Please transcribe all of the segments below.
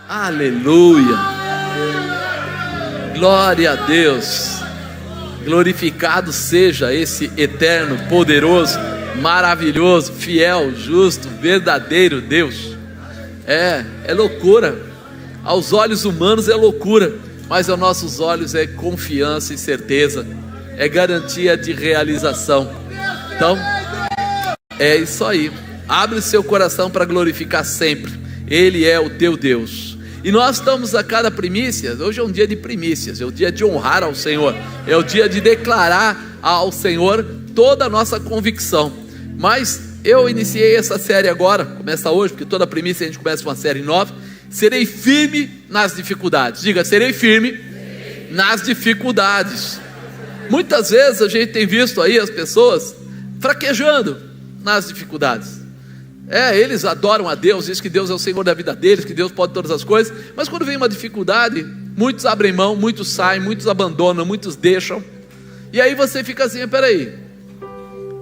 Aleluia. Glória a Deus. Glorificado seja esse eterno, poderoso, maravilhoso, fiel, justo, verdadeiro Deus. É loucura. Aos olhos humanos é loucura, mas aos nossos olhos é confiança e certeza, é garantia de realização. Então, é isso aí. Abre o seu coração para glorificar sempre. Ele é o teu Deus. E nós estamos a cada primícia. Hoje é um dia de primícias, é o dia de honrar ao Senhor, é o dia de declarar ao Senhor toda a nossa convicção. Mas eu iniciei essa série agora, começa hoje, porque toda primícia a gente começa uma série nova. Serei firme nas dificuldades. Diga, serei firme nas dificuldades. Muitas vezes a gente tem visto aí as pessoas fraquejando nas dificuldades. Eles adoram a Deus, dizem que Deus é o Senhor da vida deles, que Deus pode todas as coisas, mas quando vem uma dificuldade, muitos abrem mão, muitos saem, muitos abandonam, muitos deixam. E aí você fica assim, peraí,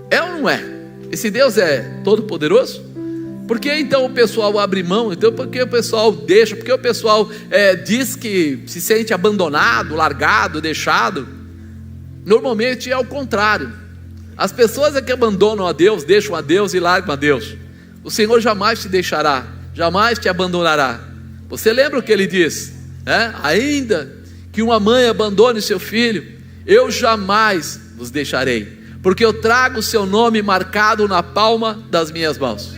é ou não é? Esse Deus é todo poderoso? Por que então o pessoal abre mão? Então por que o pessoal deixa? Por que o pessoal diz que se sente abandonado, largado, deixado? Normalmente é ao contrário. As pessoas é que abandonam a Deus, deixam a Deus e largam a Deus. O Senhor jamais te deixará, jamais te abandonará. Você lembra o que ele diz? Ainda que uma mãe abandone seu filho, eu jamais vos deixarei, porque eu trago o seu nome marcado na palma das minhas mãos.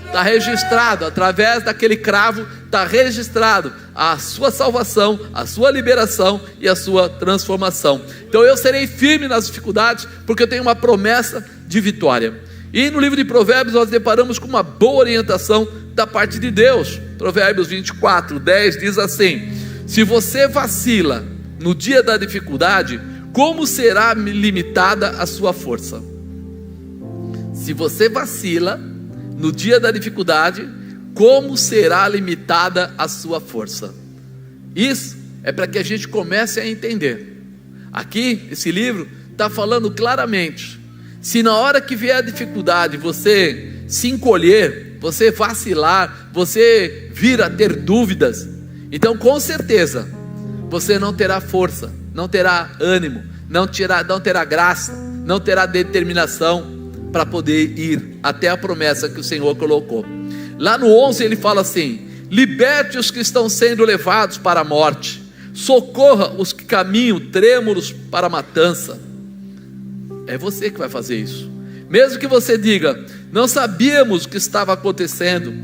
Está registrado, através daquele cravo, está registrado a sua salvação, a sua liberação e a sua transformação. Então eu serei firme nas dificuldades, porque eu tenho uma promessa de vitória. E no livro de Provérbios nós deparamos com uma boa orientação da parte de Deus. Provérbios 24:10 diz assim: se você vacila no dia da dificuldade, como será limitada a sua força? Se você vacila no dia da dificuldade, como será limitada a sua força? Isso é para que a gente comece a entender. Aqui, esse livro está falando claramente. Se na hora que vier a dificuldade você se encolher, você vacilar, você vir a ter dúvidas, então com certeza você não terá força, não terá ânimo, não terá graça, não terá determinação para poder ir até a promessa que o Senhor colocou. Lá no 11 ele fala assim: liberte os que estão sendo levados para a morte, socorra os que caminham trêmulos para a matança. É você que vai fazer isso. Mesmo que você diga, não sabíamos o que estava acontecendo,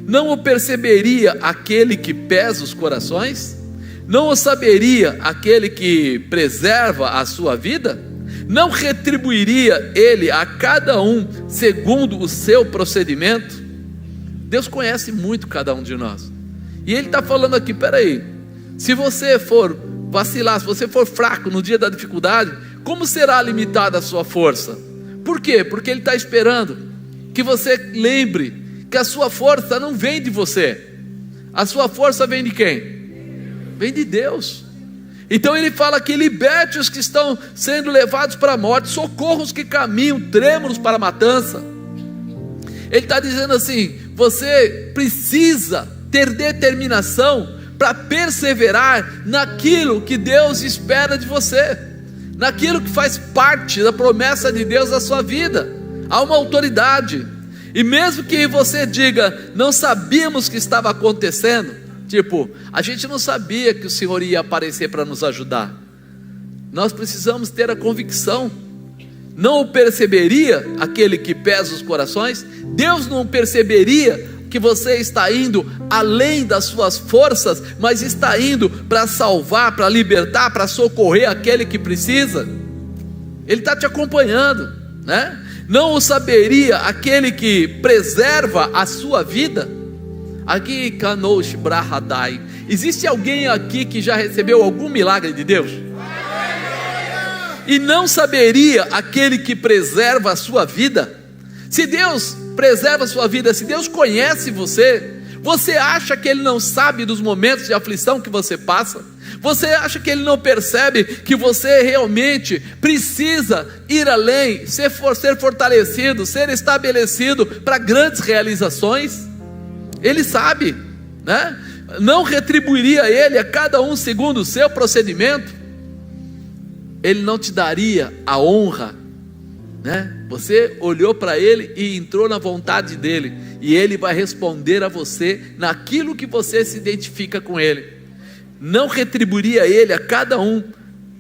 não o perceberia aquele que pesa os corações? Não o saberia aquele que preserva a sua vida? Não retribuiria ele a cada um segundo o seu procedimento? Deus conhece muito cada um de nós. E ele está falando aqui, peraí, se você for vacilar, se você for fraco no dia da dificuldade, como será limitada a sua força? Por quê? Porque ele está esperando que você lembre que a sua força não vem de você. A sua força vem de quem? Vem de Deus. Então ele fala que liberte os que estão sendo levados para a morte, socorra os que caminham trêmulos para a matança. Ele está dizendo assim: você precisa ter determinação para perseverar naquilo que Deus espera de você, naquilo que faz parte da promessa de Deus na sua vida. Há uma autoridade. E mesmo que você diga, não sabíamos o que estava acontecendo, tipo, a gente não sabia que o Senhor ia aparecer para nos ajudar, nós precisamos ter a convicção. Não o perceberia aquele que pesa os corações? Deus não perceberia que você está indo além das suas forças, mas está indo para salvar, para libertar, para socorrer aquele que precisa? Ele está te acompanhando, né? Não o saberia aquele que preserva a sua vida? Aqui, Kanosh Brahadai, existe alguém aqui que já recebeu algum milagre de Deus? E não saberia aquele que preserva a sua vida? Se Deus preserva a sua vida, se Deus conhece você, você acha que Ele não sabe dos momentos de aflição que você passa? Você acha que Ele não percebe que você realmente precisa ir além, ser fortalecido, ser estabelecido para grandes realizações? Ele sabe, né? não retribuiria ele a cada um segundo o seu procedimento? Ele não te daria a honra, né? Você olhou para ele e entrou na vontade dele, e ele vai responder a você naquilo que você se identifica com ele. Não retribuiria ele a cada um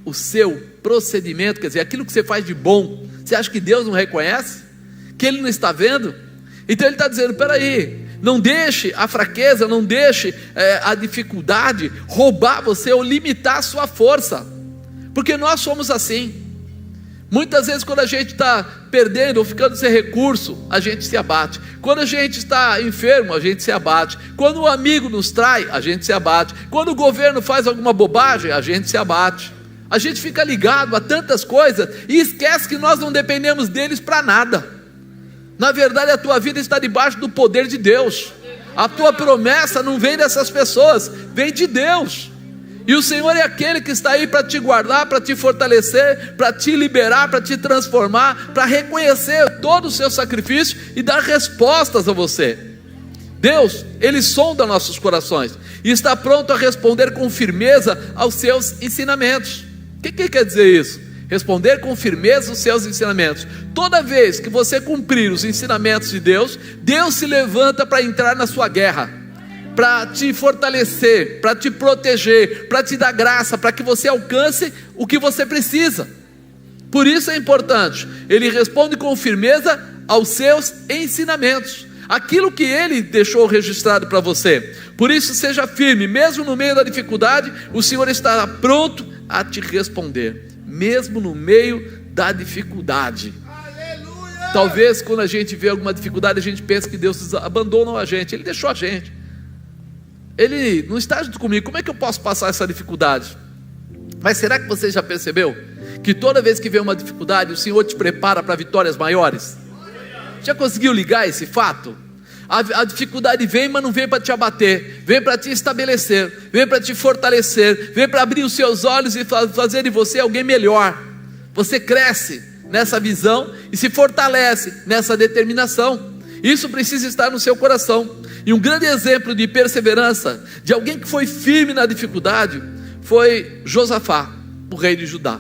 o seu procedimento, quer dizer, aquilo que você faz de bom? Você acha que Deus não reconhece? Que ele não está vendo? Então ele está dizendo, peraí, não deixe a fraqueza, não deixe a dificuldade roubar você ou limitar a sua força, porque nós somos assim. Muitas vezes quando a gente está perdendo ou ficando sem recurso, a gente se abate. Quando a gente está enfermo, a gente se abate. Quando um amigo nos trai, a gente se abate. Quando o governo faz alguma bobagem, a gente se abate. A gente fica ligado a tantas coisas e esquece que nós não dependemos deles para nada. Na verdade, a tua vida está debaixo do poder de Deus. A tua promessa não vem dessas pessoas, vem de Deus. E o Senhor é aquele que está aí para te guardar, para te fortalecer, para te liberar, para te transformar, para reconhecer todo o seu sacrifício e dar respostas a você. Deus, Ele sonda nossos corações e está pronto a responder com firmeza aos seus ensinamentos. O que quer dizer isso? Responder com firmeza os seus ensinamentos. Toda vez que você cumprir os ensinamentos de Deus, Deus se levanta para entrar na sua guerra, para te fortalecer, para te proteger, para te dar graça, para que você alcance o que você precisa. Por isso é importante, Ele responde com firmeza aos seus ensinamentos, aquilo que Ele deixou registrado para você. Por isso seja firme, mesmo no meio da dificuldade, o Senhor estará pronto a te responder, mesmo no meio da dificuldade. Aleluia! Talvez quando a gente vê alguma dificuldade, a gente pensa que Deus abandonou a gente. Ele deixou a gente, Ele não está junto comigo. Como é que eu posso passar essa dificuldade? Mas será que você já percebeu que toda vez que vem uma dificuldade, o Senhor te prepara para vitórias maiores? Já conseguiu ligar esse fato? A dificuldade vem, mas não vem para te abater, vem para te estabelecer, vem para te fortalecer, vem para abrir os seus olhos e fazer de você alguém melhor. Você cresce nessa visão e se fortalece nessa determinação. Isso precisa estar no seu coração. E um grande exemplo de perseverança, de alguém que foi firme na dificuldade, foi Josafá, o rei de Judá.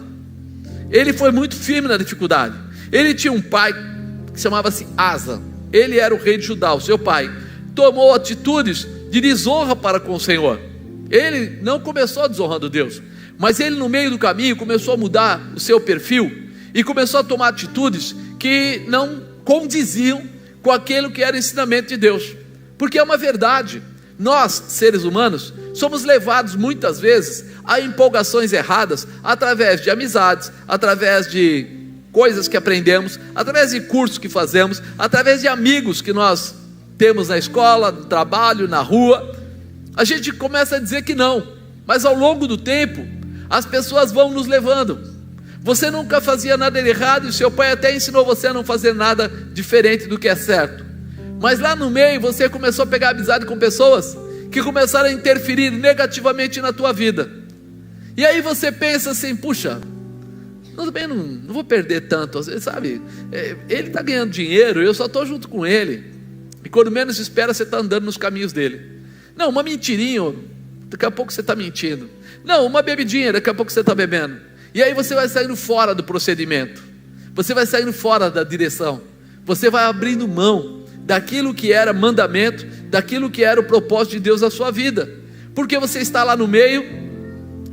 Ele foi muito firme na dificuldade. Ele tinha um pai que chamava-se Asa. Ele era o rei de Judá, o seu pai. Tomou atitudes de desonra para com o Senhor. Ele não começou desonrando Deus, mas ele no meio do caminho começou a mudar o seu perfil e começou a tomar atitudes que não condiziam com aquilo que era o ensinamento de Deus. Porque é uma verdade, nós seres humanos somos levados muitas vezes a empolgações erradas, através de amizades, através de coisas que aprendemos, através de cursos que fazemos, através de amigos que nós temos na escola, no trabalho, na rua. A gente começa a dizer que não, mas ao longo do tempo as pessoas vão nos levando. Você nunca fazia nada de errado e o seu pai até ensinou você a não fazer nada diferente do que é certo, mas lá no meio você começou a pegar amizade com pessoas que começaram a interferir negativamente na tua vida. E aí você pensa assim, puxa, também não vou perder tanto, sabe? Ele está ganhando dinheiro, eu só estou junto com ele. E quando menos espera, você está andando nos caminhos dele. Não, uma mentirinha, daqui a pouco você está mentindo. Não, uma bebidinha, daqui a pouco você está bebendo. E aí você vai saindo fora do procedimento, você vai saindo fora da direção, você vai abrindo mão daquilo que era mandamento, daquilo que era o propósito de Deus na sua vida, porque você está lá no meio,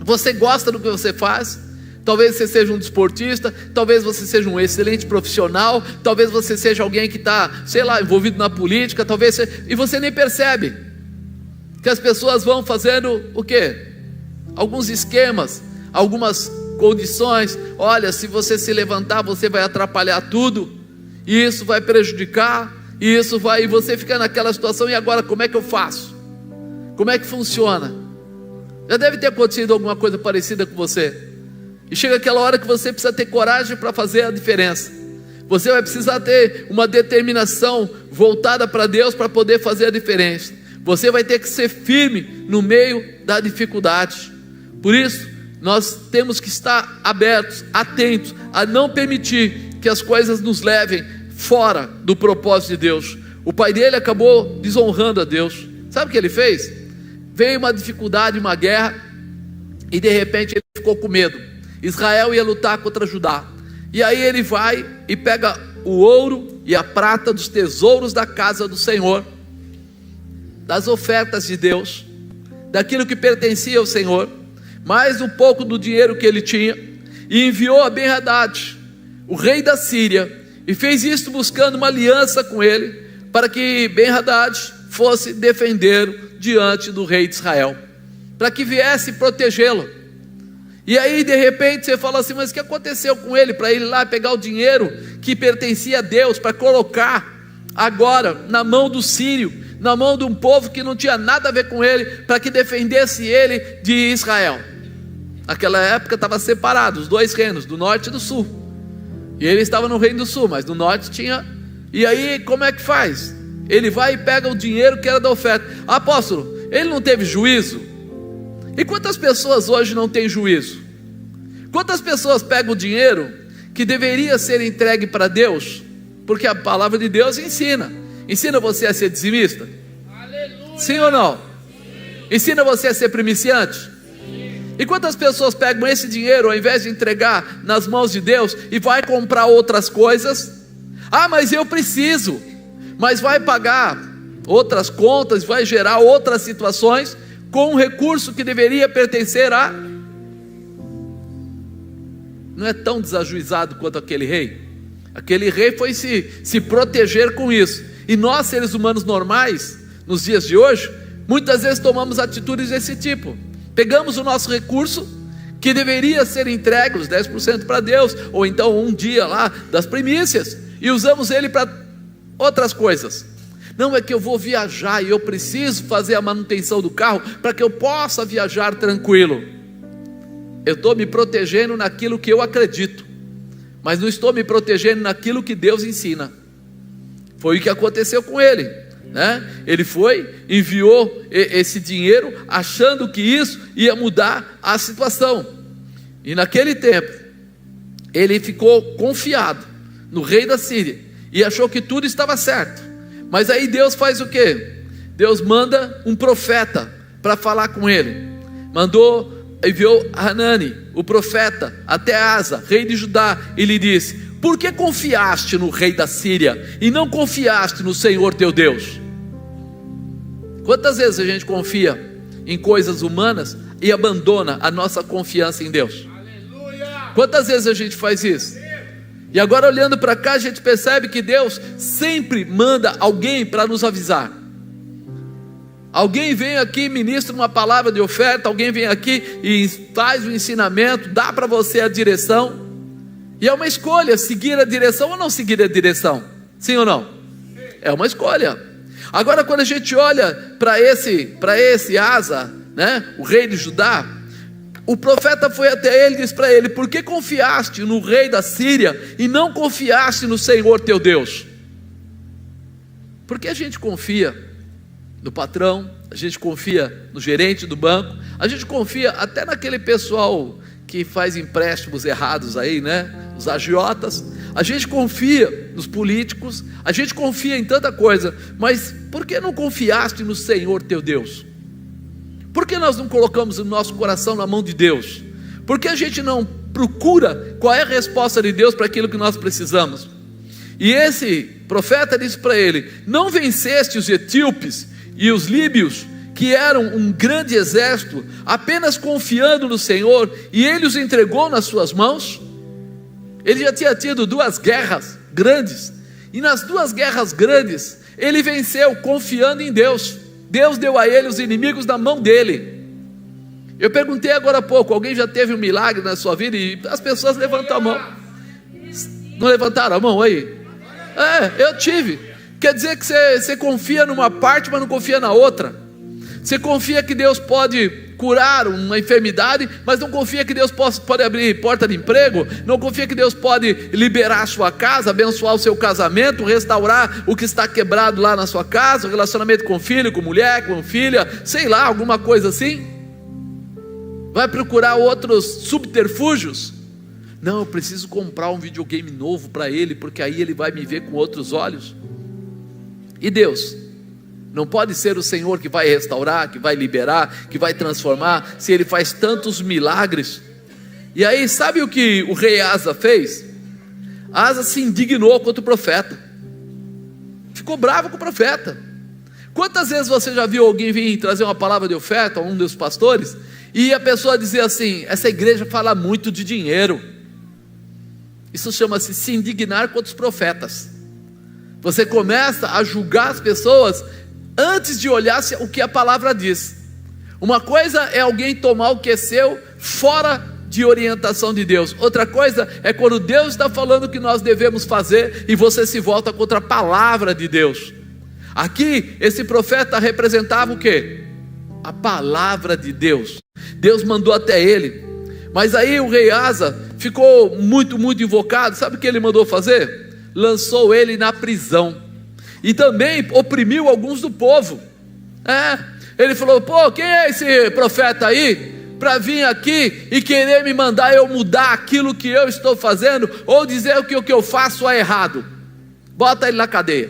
você gosta do que você faz. Talvez você seja um desportista, talvez você seja um excelente profissional, talvez você seja alguém que está, sei lá, envolvido na política, e você nem percebe que as pessoas vão fazendo o quê? Alguns esquemas, algumas condições. Olha, se você se levantar, você vai atrapalhar tudo, e isso vai prejudicar, e você fica naquela situação. E agora como é que eu faço? Como é que funciona? Já deve ter acontecido alguma coisa parecida com você. E chega aquela hora que você precisa ter coragem para fazer a diferença. Você vai precisar ter uma determinação voltada para Deus para poder fazer a diferença. Você vai ter que ser firme no meio da dificuldade. Por isso, nós temos que estar abertos, atentos, a não permitir que as coisas nos levem fora do propósito de Deus. O pai dele acabou desonrando a Deus. Sabe o que ele fez? veio uma dificuldade, uma guerra, e de repente ele ficou com medo. Israel ia lutar contra Judá, e aí ele vai e pega o ouro e a prata dos tesouros da casa do Senhor, das ofertas de Deus, daquilo que pertencia ao Senhor, mais um pouco do dinheiro que ele tinha, e enviou a Ben-Hadad, o rei da Síria, e fez isso buscando uma aliança com ele, para que Ben-Hadad fosse defendê-lo diante do rei de Israel, para que viesse protegê-lo. E aí de repente você fala assim, mas o que aconteceu com ele, para ele ir lá pegar o dinheiro que pertencia a Deus, para colocar agora na mão do sírio, na mão de um povo que não tinha nada a ver com ele, para que defendesse ele de Israel? Naquela época estava separado os dois reinos, do norte e do sul, e ele estava no reino do sul, mas no norte tinha. E aí como é que faz? Ele vai e pega o dinheiro que era da oferta. Apóstolo, ele não teve juízo? E quantas pessoas hoje não têm juízo? Quantas pessoas pegam o dinheiro que deveria ser entregue para Deus, porque a palavra de Deus ensina você a ser dizimista? Aleluia. Sim ou não? Sim. Ensina você a ser primiciante? Sim. E quantas pessoas pegam esse dinheiro, ao invés de entregar nas mãos de Deus, e vai comprar outras coisas? Ah, mas eu preciso. Mas vai pagar outras contas, vai gerar outras situações, com um recurso que deveria pertencer a... Não é tão desajuizado quanto aquele rei? Aquele rei foi se proteger com isso. E nós, seres humanos normais, nos dias de hoje, muitas vezes tomamos atitudes desse tipo. Pegamos o nosso recurso, que deveria ser entregue, os 10% para Deus, ou então um dia lá das primícias, e usamos ele para outras coisas. Não, é que eu vou viajar e eu preciso fazer a manutenção do carro para que eu possa viajar tranquilo. Eu estou me protegendo naquilo que eu acredito, mas não estou me protegendo naquilo que Deus ensina. Foi o que aconteceu com ele, né? Ele foi, enviou esse dinheiro, achando que isso ia mudar a situação. E naquele tempo ele ficou confiado no rei da Síria e achou que tudo estava certo. Mas aí Deus faz o quê? Deus manda um profeta para falar com ele. Enviou Hanani, o profeta, até Asa, rei de Judá, e lhe disse: por que confiaste no rei da Síria e não confiaste no Senhor teu Deus? Quantas vezes a gente confia em coisas humanas e abandona a nossa confiança em Deus? Aleluia! Quantas vezes a gente faz isso? E agora olhando para cá, a gente percebe que Deus sempre manda alguém para nos avisar. Alguém vem aqui, ministra uma palavra de oferta, alguém vem aqui e faz o ensinamento, dá para você a direção, e é uma escolha, seguir a direção ou não seguir a direção, sim ou não? É uma escolha. Agora quando a gente olha para esse Asa, né, o rei de Judá, o profeta foi até ele e disse para ele: por que confiaste no rei da Síria e não confiaste no Senhor teu Deus? Porque a gente confia no patrão, a gente confia no gerente do banco, a gente confia até naquele pessoal que faz empréstimos errados aí, né? Os agiotas. A gente confia nos políticos, a gente confia em tanta coisa, mas por que não confiaste no Senhor teu Deus? Por que nós não colocamos o nosso coração na mão de Deus? Por que a gente não procura qual é a resposta de Deus para aquilo que nós precisamos? E esse profeta disse para ele: não venceste os etíopes e os líbios, que eram um grande exército, apenas confiando no Senhor, e ele os entregou nas suas mãos? Ele já tinha tido 2 guerras grandes, e nas 2 guerras grandes ele venceu confiando em Deus. Deus deu a ele os inimigos na mão dele. Eu perguntei agora há pouco: alguém já teve um milagre na sua vida? E as pessoas levantam a mão. Não levantaram a mão aí? Eu tive. Quer dizer que você confia numa parte, mas não confia na outra. Você confia que Deus pode curar uma enfermidade, mas não confia que Deus pode abrir porta de emprego. Não confia que Deus pode liberar a sua casa, abençoar o seu casamento, restaurar o que está quebrado lá na sua casa, o relacionamento com filho, com mulher, com filha, sei lá, alguma coisa assim. Vai procurar outros subterfúgios? Não, eu preciso comprar um videogame novo para ele, porque aí ele vai me ver com outros olhos. E Deus? Não pode ser o Senhor que vai restaurar, que vai liberar, que vai transformar, se Ele faz tantos milagres. E aí, sabe o que o rei Asa fez? Asa se indignou contra o profeta, ficou bravo com o profeta. Quantas vezes você já viu alguém vir trazer uma palavra de oferta a um dos pastores, e a pessoa dizer assim: essa igreja fala muito de dinheiro? Isso chama-se se indignar contra os profetas. Você começa a julgar as pessoas antes de olhar o que a palavra diz. Uma coisa é alguém tomar o que é seu fora de orientação de Deus. Outra coisa é quando Deus está falando o que nós devemos fazer e você se volta contra a palavra de Deus. Aqui, esse profeta representava o quê? A palavra de Deus. Deus mandou até ele. Mas aí o rei Asa ficou muito invocado. Sabe o que ele mandou fazer? Lançou ele na prisão. E também oprimiu alguns do povo. Ele falou: pô, quem é esse profeta aí para vir aqui e querer me mandar eu mudar aquilo que eu estou fazendo, ou dizer que o que eu faço é errado? Bota ele na cadeia,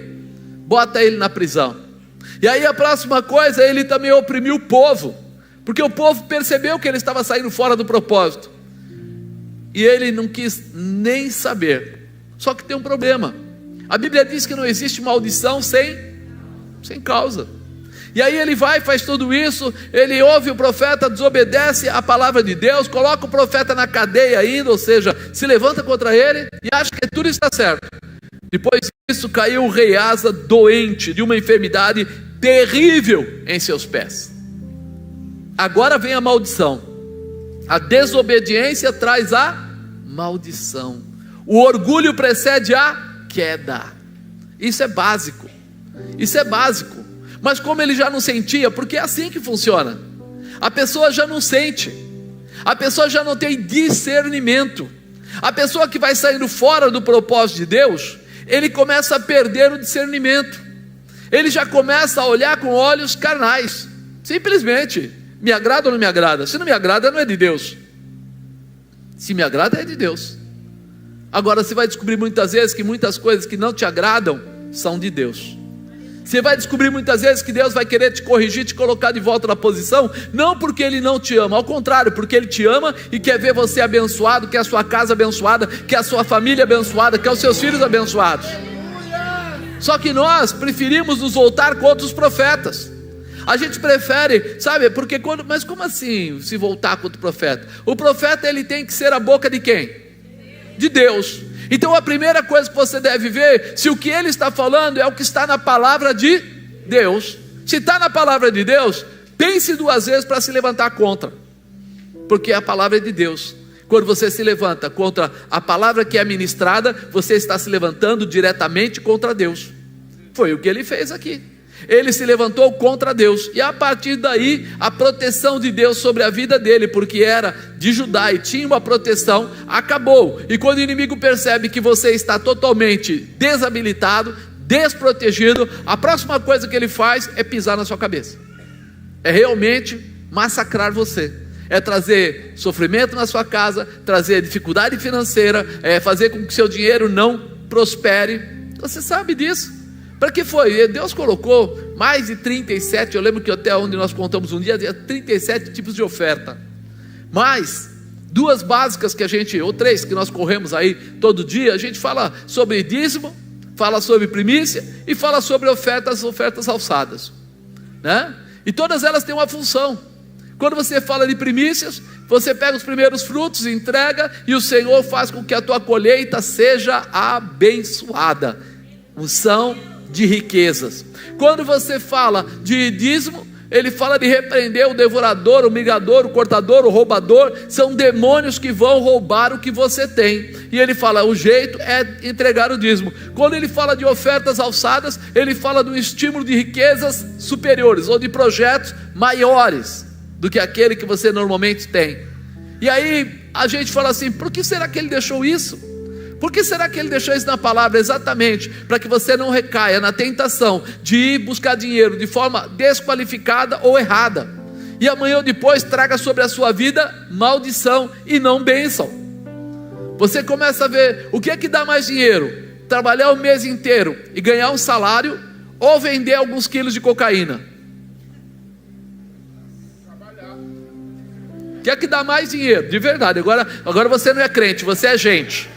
bota ele na prisão. E aí a próxima coisa, ele também oprimiu o povo, porque o povo percebeu que ele estava saindo fora do propósito, e ele não quis nem saber. Só que tem um problema: a Bíblia diz que não existe maldição sem causa. E aí ele vai, faz tudo isso, ele ouve o profeta, desobedece a palavra de Deus, coloca o profeta na cadeia ainda, ou seja, se levanta contra ele e acha que tudo está certo. Depois disso, caiu o rei Asa doente de uma enfermidade terrível em seus pés. Agora vem a maldição. A desobediência traz a maldição. O orgulho precede a queda. Isso é básico. Isso é básico. Mas como ele já não sentia, porque é assim que funciona. A pessoa já não sente. A pessoa já não tem discernimento. A pessoa que vai saindo fora do propósito de Deus, ele começa a perder o discernimento. Ele já começa a olhar com olhos carnais. Simplesmente, me agrada ou não me agrada? Se não me agrada, não é de Deus. Se me agrada, é de Deus. Agora você vai descobrir muitas vezes que muitas coisas que não te agradam são de Deus. Você vai descobrir muitas vezes que Deus vai querer te corrigir, te colocar de volta na posição, não porque Ele não te ama, ao contrário, porque Ele te ama e quer ver você abençoado, quer a sua casa abençoada, quer a sua família abençoada, quer os seus filhos abençoados. Só que nós preferimos nos voltar contra os profetas. A gente prefere, sabe, porque mas como assim se voltar contra o profeta? O profeta, ele tem que ser a boca de quem? De Deus. Então a primeira coisa que você deve ver, se o que ele está falando é o que está na palavra de Deus. Se está na palavra de Deus, pense duas vezes para se levantar contra, porque a palavra é de Deus. Quando você se levanta contra a palavra que é ministrada, você está se levantando diretamente contra Deus. Foi o que ele fez aqui. Ele se levantou contra Deus, e a partir daí a proteção de Deus sobre a vida dele, porque era de Judá e tinha uma proteção, acabou. E quando o inimigo percebe que você está totalmente desabilitado, desprotegido, a próxima coisa que ele faz é pisar na sua cabeça, é realmente massacrar você, é trazer sofrimento na sua casa, trazer dificuldade financeira, é fazer com que seu dinheiro não prospere. Você sabe disso. Para que foi? Deus colocou mais de 37, eu lembro que até onde nós contamos um dia, 37 tipos de oferta. Mas duas básicas que a gente, ou três que nós corremos aí todo dia, a gente fala sobre dízimo, fala sobre primícia e fala sobre ofertas alçadas, né? E todas elas têm uma função. Quando você fala de primícias, você pega os primeiros frutos, entrega, e o Senhor faz com que a tua colheita seja abençoada. Unção de riquezas. Quando você fala de dízimo, ele fala de repreender o devorador, o migador, o cortador, o roubador. São demônios que vão roubar o que você tem, e ele fala, o jeito é entregar o dízimo. Quando ele fala de ofertas alçadas, ele fala de um estímulo de riquezas superiores, ou de projetos maiores do que aquele que você normalmente tem. E aí a gente fala assim, por que será que ele deixou isso? Por que será que ele deixou isso na palavra? Exatamente para que você não recaia na tentação de ir buscar dinheiro de forma desqualificada ou errada, e amanhã ou depois traga sobre a sua vida maldição e não bênção. Você começa a ver o que é que dá mais dinheiro: trabalhar o mês inteiro e ganhar um salário, ou vender alguns quilos de cocaína? O que é que dá mais dinheiro? De verdade, agora você não é crente, você é gente.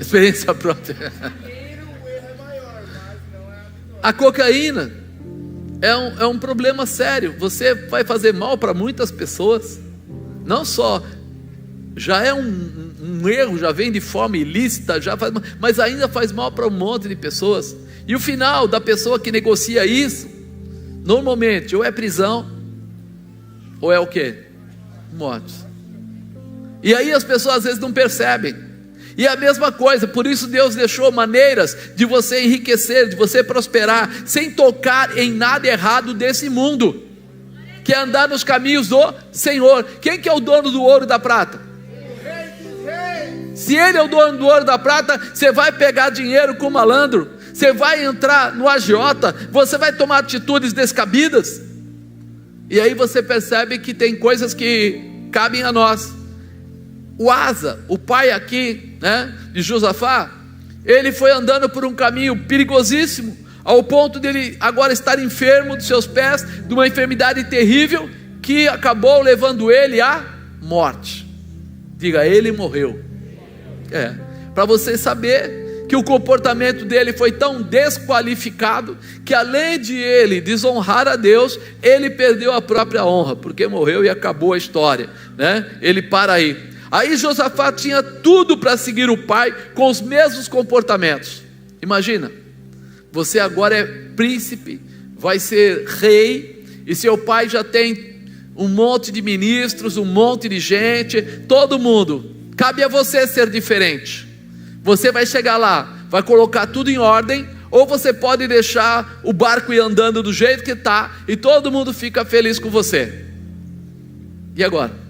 Experiência própria. A cocaína é um problema sério. Você vai fazer mal para muitas pessoas. Não só já é um erro, já vem de forma ilícita, mas ainda faz mal para um monte de pessoas. E o final da pessoa que negocia isso, normalmente, ou é prisão, ou é o quê? Morte. E aí as pessoas às vezes não percebem. E é a mesma coisa, por isso Deus deixou maneiras de você enriquecer, de você prosperar, sem tocar em nada errado desse mundo, que é andar nos caminhos do Senhor. Quem que é o dono do ouro e da prata? Se Ele é o dono do ouro e da prata, você vai pegar dinheiro com malandro, você vai entrar no agiota, você vai tomar atitudes descabidas, e aí você percebe que tem coisas que cabem a nós. O Asa, o pai aqui, de Josafá, ele foi andando por um caminho perigosíssimo, ao ponto de ele agora estar enfermo dos seus pés, de uma enfermidade terrível, que acabou levando ele à morte. Diga, ele morreu. Para você saber que o comportamento dele foi tão desqualificado, que além de ele desonrar a Deus, ele perdeu a própria honra, porque morreu e acabou a história, Ele para aí. Aí Josafá tinha tudo para seguir o pai com os mesmos comportamentos. Imagina, você agora é príncipe, vai ser rei, e seu pai já tem um monte de ministros, um monte de gente, todo mundo. Cabe a você ser diferente. Você vai chegar lá, vai colocar tudo em ordem, ou você pode deixar o barco ir andando do jeito que está, e todo mundo fica feliz com você. E agora?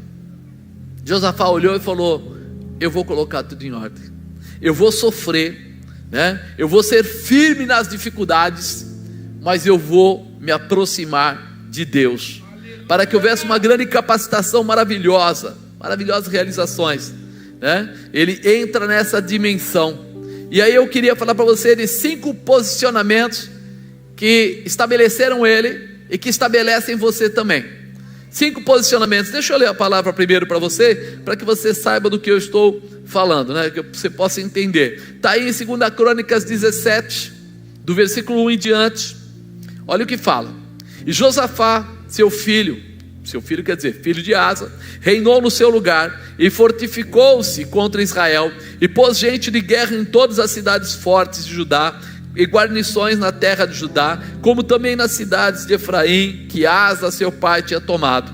Josafá olhou e falou: eu vou colocar tudo em ordem, eu vou sofrer, eu vou ser firme nas dificuldades, mas eu vou me aproximar de Deus, para que houvesse uma grande capacitação maravilhas realizações, Ele entra nessa dimensão. E aí eu queria falar para você de 5 posicionamentos que estabeleceram ele e que estabelecem você também. 5 posicionamentos. Deixa eu ler a palavra primeiro para você, para que você saiba do que eu estou falando, que você possa entender. Está aí em 2 Crônicas 17, do versículo 1 em diante. Olha o que fala: e Josafá, seu filho quer dizer, filho de Asa, reinou no seu lugar, e fortificou-se contra Israel, e pôs gente de guerra em todas as cidades fortes de Judá, e guarnições na terra de Judá, como também nas cidades de Efraim, que Asa seu pai tinha tomado.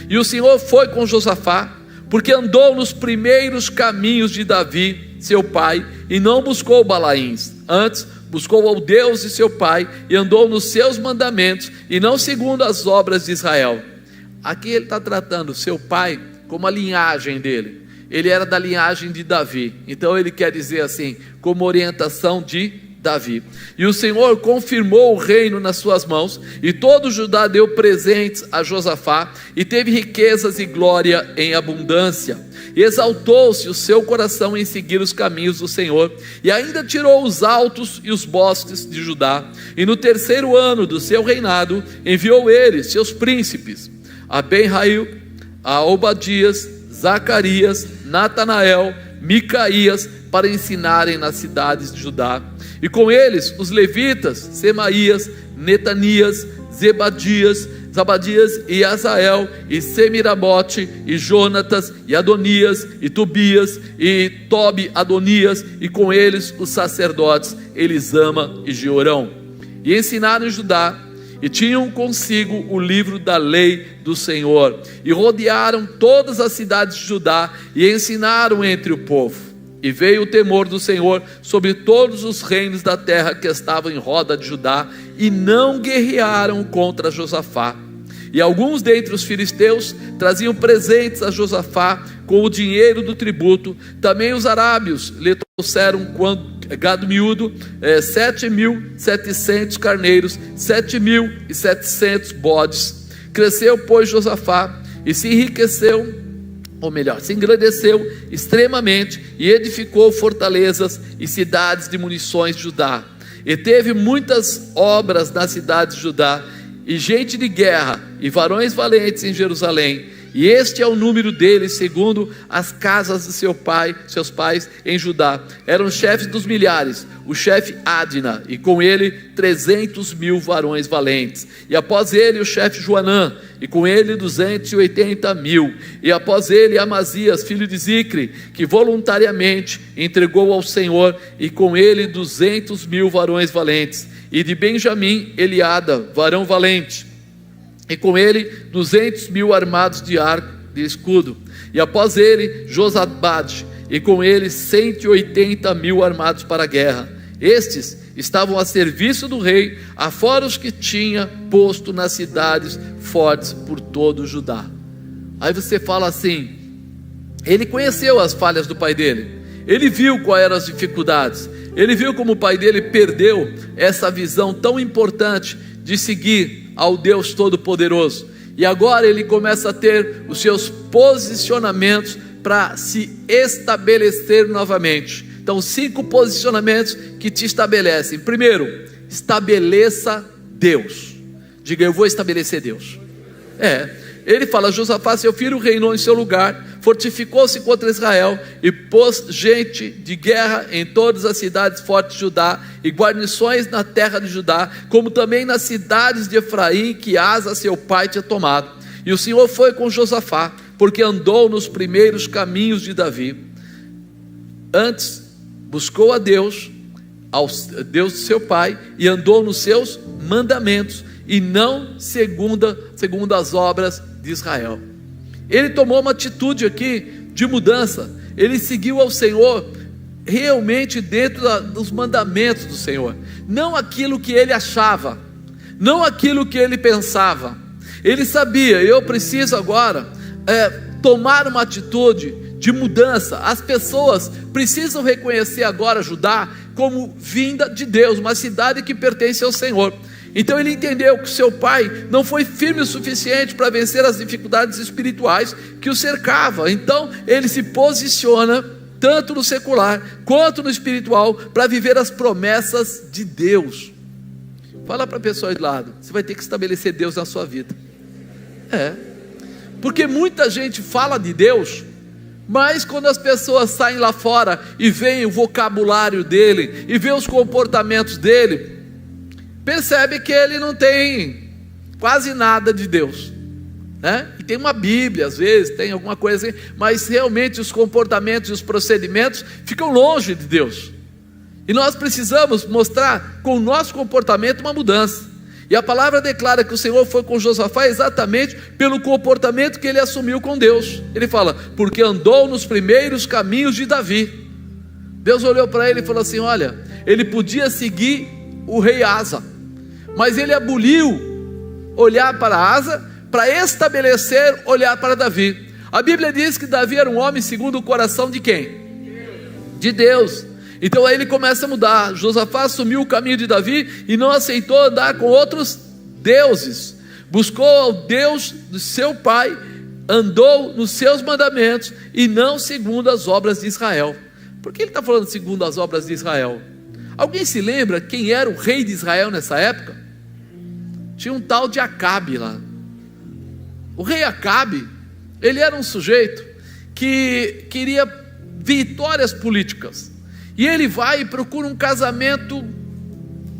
E o Senhor foi com Josafá, porque andou nos primeiros caminhos de Davi seu pai, e não buscou Balaíns, antes buscou ao Deus de seu pai, e andou nos seus mandamentos, e não segundo as obras de Israel. Aqui ele está tratando seu pai como a linhagem dele. Ele era da linhagem de Davi, então ele quer dizer assim, como orientação de Davi. E o Senhor confirmou o reino nas suas mãos, e todo Judá deu presentes a Josafá, e teve riquezas e glória em abundância. E exaltou-se o seu coração em seguir os caminhos do Senhor, e ainda tirou os altos e os bosques de Judá. E no 3º ano do seu reinado enviou ele seus príncipes, a Ben-Hail, a Obadias, Zacarias, Natanael, Micaías, para ensinarem nas cidades de Judá. E com eles os levitas, Semaías, Netanias, Zabadias e Asael, e Semirabote, e Jonatas, e Adonias, e Tobias, e Tobi Adonias, e com eles os sacerdotes Elisama e Jeorão. E ensinaram em Judá, e tinham consigo o livro da lei do Senhor, e rodearam todas as cidades de Judá, e ensinaram entre o povo. E veio o temor do Senhor sobre todos os reinos da terra que estavam em roda de Judá, e não guerrearam contra Josafá. E alguns dentre os filisteus traziam presentes a Josafá com o dinheiro do tributo. Também os arábios lhe trouxeram gado miúdo, 7.700 carneiros, 7.700 bodes. Cresceu, pois, Josafá, e se enriqueceu ou melhor, se engrandeceu extremamente e edificou fortalezas e cidades de munições de Judá. E teve muitas obras nas cidades de Judá, e gente de guerra, e varões valentes em Jerusalém. E este é o número deles, segundo as casas de seus pais em Judá. Eram chefes dos milhares, o chefe Adna, e com ele 300.000 varões valentes. E após ele o chefe Joanã, e com ele 280.000. E após ele Amazias, filho de Zicre, que voluntariamente entregou ao Senhor, e com ele 200.000 varões valentes. E de Benjamim, Eliada, varão valente, e com ele 200.000 armados de arco de escudo. E após ele Josabade, e com ele 180.000 armados para a guerra. Estes estavam a serviço do rei, afora os que tinha posto nas cidades fortes por todo o Judá. Aí você fala assim, ele conheceu as falhas do pai dele, ele viu quais eram as dificuldades, ele viu como o pai dele perdeu essa visão tão importante de seguir ao Deus Todo-Poderoso, e agora ele começa a ter os seus posicionamentos para se estabelecer novamente. Então 5 posicionamentos que te estabelecem. Primeiro, estabeleça Deus. Diga, eu vou estabelecer Deus. Ele fala, Josafá seu filho reinou em seu lugar, fortificou-se contra Israel e pôs gente de guerra em todas as cidades fortes de Judá e guarnições na terra de Judá, como também nas cidades de Efraim que Asa seu pai tinha tomado. E o Senhor foi com Josafá, porque andou nos primeiros caminhos de Davi. Antes buscou a Deus, ao Deus de seu pai, e andou nos seus mandamentos, e não segundo as obras de Israel. Ele tomou uma atitude aqui de mudança. Ele seguiu ao Senhor realmente dentro dos mandamentos do Senhor, não aquilo que ele achava, não aquilo que ele pensava. Ele sabia, eu preciso agora tomar uma atitude de mudança. As pessoas precisam reconhecer agora Judá como vinda de Deus, uma cidade que pertence ao Senhor. Então ele entendeu que seu pai não foi firme o suficiente para vencer as dificuldades espirituais que o cercavam. Então ele se posiciona tanto no secular quanto no espiritual para viver as promessas de Deus. Fala para a pessoa de lado, você vai ter que estabelecer Deus na sua vida. Porque muita gente fala de Deus, mas quando as pessoas saem lá fora e veem o vocabulário dele e veem os comportamentos dele, percebe que ele não tem quase nada de Deus, né? E tem uma Bíblia, às vezes, tem alguma coisa assim, mas realmente os comportamentos e os procedimentos ficam longe de Deus. E nós precisamos mostrar com o nosso comportamento uma mudança. E a palavra declara que o Senhor foi com Josafá exatamente pelo comportamento que ele assumiu com Deus. Ele fala, porque andou nos primeiros caminhos de Davi. Deus olhou para ele e falou assim, olha, ele podia seguir o rei Asa, mas ele aboliu olhar para Asa para estabelecer olhar para Davi. A Bíblia diz que Davi era um homem segundo o coração de quem? De Deus. Então aí ele começa a mudar. Josafá assumiu o caminho de Davi e não aceitou andar com outros deuses. Buscou ao Deus do seu pai, andou nos seus mandamentos e não segundo as obras de Israel. Por que ele está falando segundo as obras de Israel? Alguém se lembra quem era o rei de Israel nessa época? Tinha um tal de Acabe lá. O rei Acabe, ele era um sujeito que queria vitórias políticas. E ele vai e procura um casamento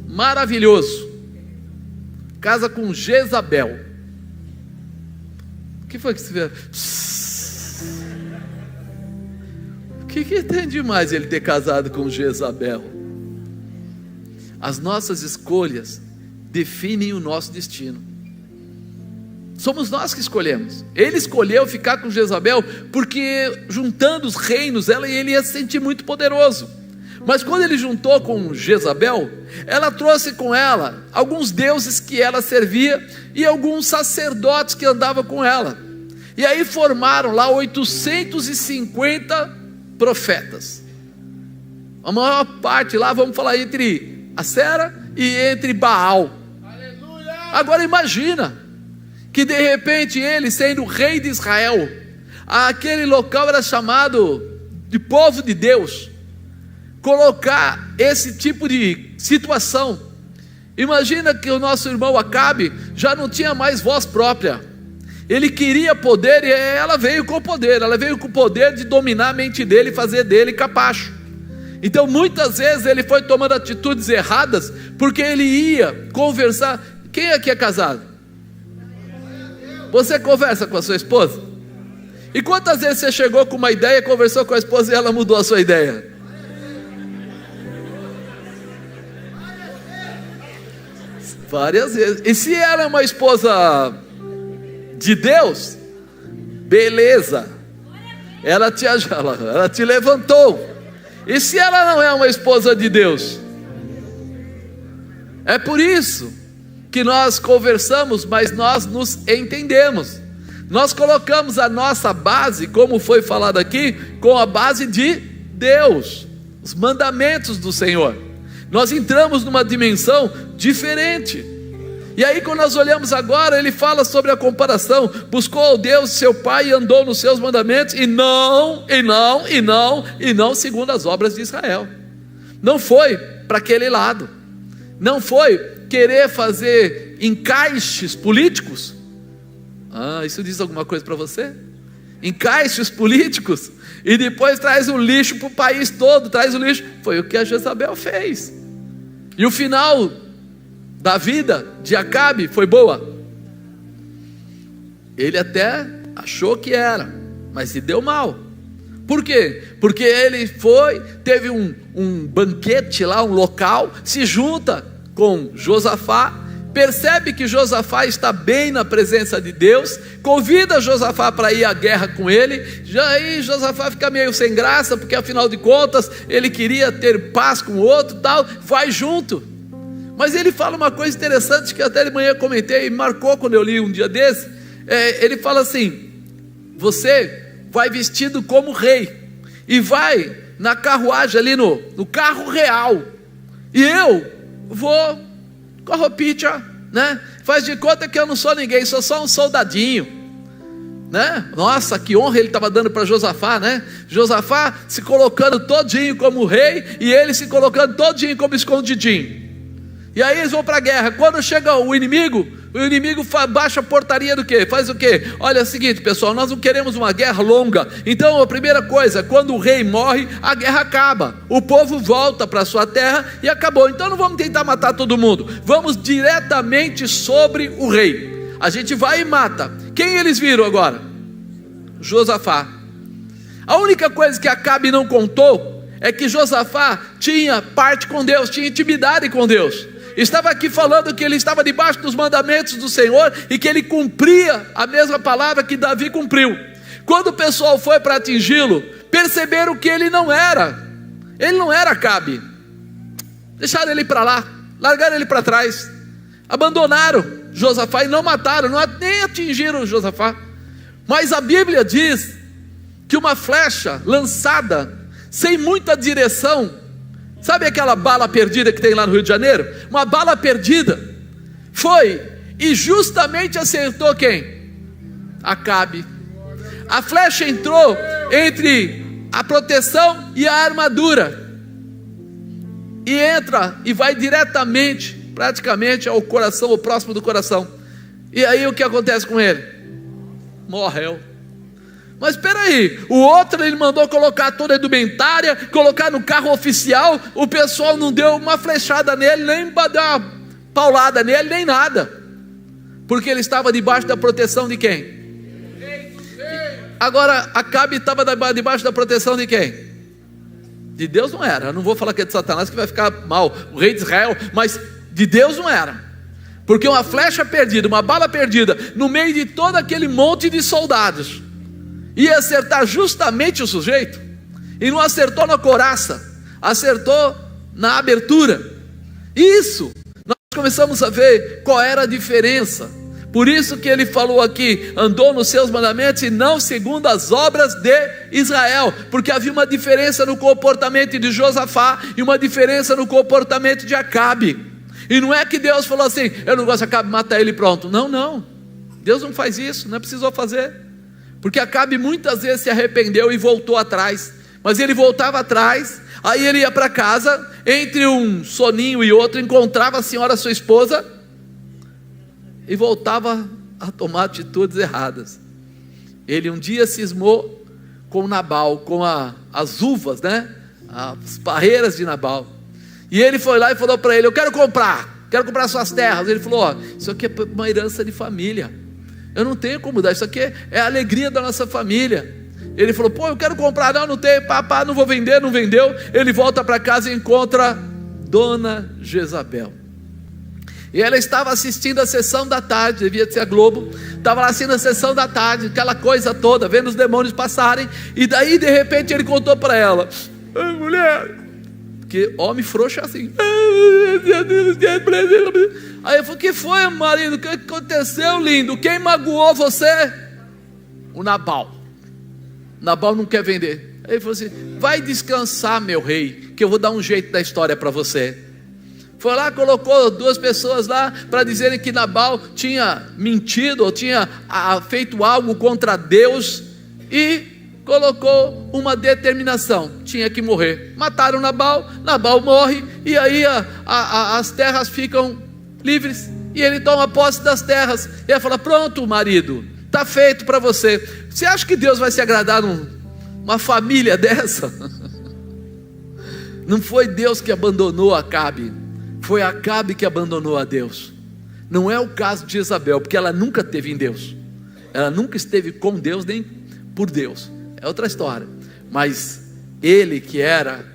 maravilhoso. Casa com Jezabel. O que foi que você fez? O que tem demais ele ter casado com Jezabel? As nossas escolhas definem o nosso destino. Somos nós que escolhemos. Ele escolheu ficar com Jezabel porque juntando os reinos ele ia se sentir muito poderoso. Mas quando ele juntou com Jezabel, ela trouxe com ela alguns deuses que ela servia e alguns sacerdotes que andavam com ela. E aí formaram lá 850 profetas. A maior parte lá, vamos falar, entre Acera e entre Baal. Aleluia! Agora imagina que de repente ele, sendo rei de Israel, aquele local era chamado de povo de Deus. Colocar esse tipo de situação, imagina que o nosso irmão Acabe já não tinha mais voz própria, ele queria poder, e ela veio com poder, ela veio com o poder de dominar a mente dele e fazer dele capacho. Então muitas vezes ele foi tomando atitudes erradas, porque ele ia conversar. Quem aqui é casado? Você conversa com a sua esposa? E quantas vezes você chegou com uma ideia, conversou com a esposa e ela mudou a sua ideia? Várias vezes. E se ela é uma esposa de Deus, beleza, ela te levantou. E se ela não é uma esposa de Deus? É por isso que nós conversamos, mas nós nos entendemos. Nós colocamos a nossa base, como foi falado aqui, com a base de Deus, os mandamentos do Senhor. Nós entramos numa dimensão diferente. E aí quando nós olhamos agora, ele fala sobre a comparação: buscou ao Deus seu pai e andou nos seus mandamentos, e não segundo as obras de Israel. Não foi para aquele lado, não foi querer fazer encaixes políticos. Isso diz alguma coisa para você? Encaixes políticos, e depois traz o lixo para o país todo, traz o lixo. Foi o que a Jezabel fez. E o final da vida de Acabe foi boa. Ele até achou que era, mas se deu mal. Por quê? Porque ele teve um banquete lá, um local, se junta com Josafá, percebe que Josafá está bem na presença de Deus, convida Josafá para ir à guerra com ele. Já aí Josafá fica meio sem graça, porque afinal de contas ele queria ter paz com o outro, tal, vai junto. Mas ele fala uma coisa interessante que até de manhã comentei e marcou quando eu li um dia desse. Ele fala assim: você vai vestido como rei e vai na carruagem ali no carro real, e eu vou com a roupinha, né? Faz de conta que eu não sou ninguém, sou só um soldadinho, né? Nossa, que honra ele estava dando para Josafá, né? Josafá se colocando todinho como rei, e ele se colocando todinho como escondidinho. E aí eles vão para a guerra. Quando chega o inimigo baixa a portaria do quê? Faz o quê? Olha, é o seguinte, pessoal, nós não queremos uma guerra longa. Então a primeira coisa, quando o rei morre, a guerra acaba, o povo volta para a sua terra e acabou. Então não vamos tentar matar todo mundo, vamos diretamente sobre o rei. A gente vai e mata. Quem eles viram agora? Josafá. A única coisa que Acabe não contou é que Josafá tinha parte com Deus, tinha intimidade com Deus. Estava aqui falando que ele estava debaixo dos mandamentos do Senhor e que ele cumpria a mesma palavra que Davi cumpriu. Quando o pessoal foi para atingi-lo, perceberam que ele não era Acabe. Deixaram ele para lá, largaram ele para trás, abandonaram Josafá e não mataram, nem atingiram Josafá. Mas a Bíblia diz que uma flecha lançada sem muita direção, sabe aquela bala perdida que tem lá no Rio de Janeiro? Uma bala perdida foi e justamente acertou quem? Acabe. A flecha entrou entre a proteção e a armadura, e entra e vai diretamente, praticamente ao coração, ao próximo do coração. E aí o que acontece com ele? Morreu. Mas espera aí, o outro ele mandou colocar toda a indumentária, colocar no carro oficial. O pessoal não deu uma flechada nele, nem deu uma paulada nele, nem nada, porque ele estava debaixo da proteção de quem? Agora Acabe estava debaixo da proteção de quem? De Deus não era. Eu não vou falar que é de Satanás, que vai ficar mal, o rei de Israel, mas de Deus não era, porque uma flecha perdida, uma bala perdida no meio de todo aquele monte de soldados, ia acertar justamente o sujeito, e não acertou na couraça, acertou na abertura. Isso, nós começamos a ver qual era a diferença. Por isso que ele falou aqui, andou nos seus mandamentos e não segundo as obras de Israel, porque havia uma diferença no comportamento de Josafá e uma diferença no comportamento de Acabe. E não é que Deus falou assim: eu não gosto de Acabe, mata ele e pronto. Não, Deus não faz isso, não precisou fazer. porque Acabe muitas vezes se arrependeu e voltou atrás, mas ele voltava atrás, aí ele ia para casa, entre um soninho e outro, encontrava a senhora, sua esposa, e voltava a tomar atitudes erradas. Ele um dia cismou com Nabal, com as uvas, né? As parreiras de Nabal, e ele foi lá e falou para ele: eu quero comprar suas terras. Ele falou: ó, isso aqui é uma herança de família, eu não tenho como dar, isso aqui é a alegria da nossa família. Ele falou: pô, eu quero comprar. Não tenho, papá, não vou vender. Não vendeu. Ele volta para casa e encontra Dona Jezabel, e ela estava assistindo a sessão da tarde, devia ser a Globo, estava lá assistindo a sessão da tarde, aquela coisa toda, vendo os demônios passarem, e daí de repente ele contou para ela: mulher, porque homem frouxo é assim. Aí eu falei: o que foi, marido? O que aconteceu, lindo? Quem magoou você? O Nabal não quer vender. Aí ele falou assim: vai descansar, meu rei, que eu vou dar um jeito da história para você. Foi lá, colocou 2 pessoas lá para dizerem que Nabal tinha mentido, ou tinha feito algo contra Deus, e colocou uma determinação: tinha que morrer. Mataram Nabal morre, e aí as terras ficam livres, e ele toma posse das terras, e ele fala: pronto, marido, está feito para você. Você acha que Deus vai se agradar numa família dessa? Não foi Deus que abandonou Acabe, foi Acabe que abandonou a Deus. Não é o caso de Jezabel, porque ela nunca esteve em Deus, ela nunca esteve com Deus, nem por Deus, é outra história. Mas ele, que era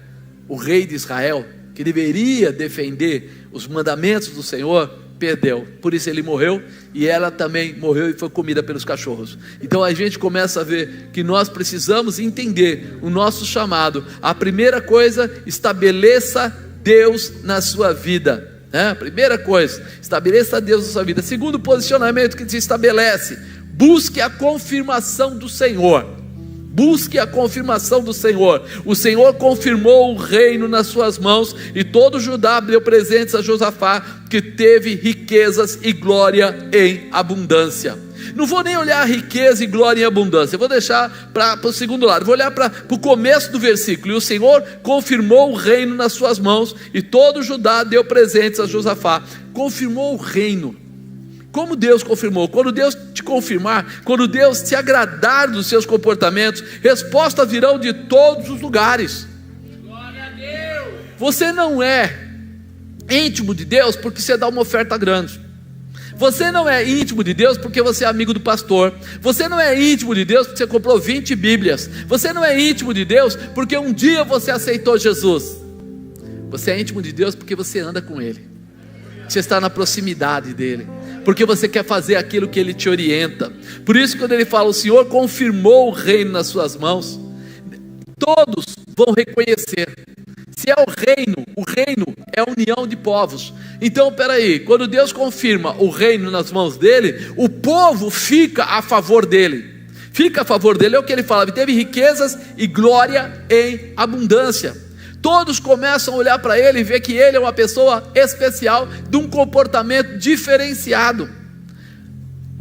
o rei de Israel, que deveria defender os mandamentos do Senhor, perdeu. Por isso ele morreu, e ela também morreu e foi comida pelos cachorros. Então a gente começa a ver que nós precisamos entender o nosso chamado. A primeira coisa: estabeleça Deus na sua vida, né? Primeira coisa, estabeleça Deus na sua vida. Segundo posicionamento que se estabelece: busque a confirmação do Senhor. Busque a confirmação do Senhor. O Senhor confirmou o reino nas suas mãos, e todo Judá deu presentes a Josafá, que teve riquezas e glória em abundância. Não vou nem olhar riqueza e glória em abundância, vou deixar para o segundo lado, vou olhar para o começo do versículo. E o Senhor confirmou o reino nas suas mãos, e todo Judá deu presentes a Josafá. Confirmou o reino. Como Deus confirmou? Quando Deus te confirmar, quando Deus se agradar dos seus comportamentos, respostas virão de todos os lugares. Glória a Deus. Você não é íntimo de Deus porque você dá uma oferta grande. Você não é íntimo de Deus porque você é amigo do pastor. Você não é íntimo de Deus porque você comprou 20 Bíblias. Você não é íntimo de Deus porque um dia você aceitou Jesus. Você é íntimo de Deus porque você anda com Ele, você está na proximidade dEle, porque você quer fazer aquilo que Ele te orienta. Por isso, quando Ele fala: o Senhor confirmou o reino nas suas mãos, todos vão reconhecer. Se é o reino é a união de povos. Então, peraí, quando Deus confirma o reino nas mãos dEle, o povo fica a favor dEle. Fica a favor dEle, é o que Ele fala: teve riquezas e glória em abundância. Todos começam a olhar para ele e ver que ele é uma pessoa especial, de um comportamento diferenciado.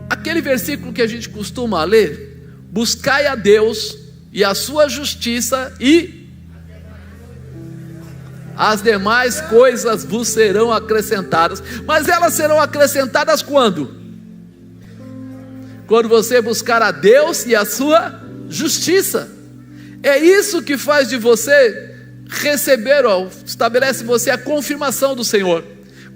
Aquele versículo que a gente costuma ler: buscai a Deus e a sua justiça, e as demais coisas vos serão acrescentadas. Mas elas serão acrescentadas quando? Quando você buscar a Deus e a sua justiça. É isso que faz de você receber, estabelece em você a confirmação do Senhor.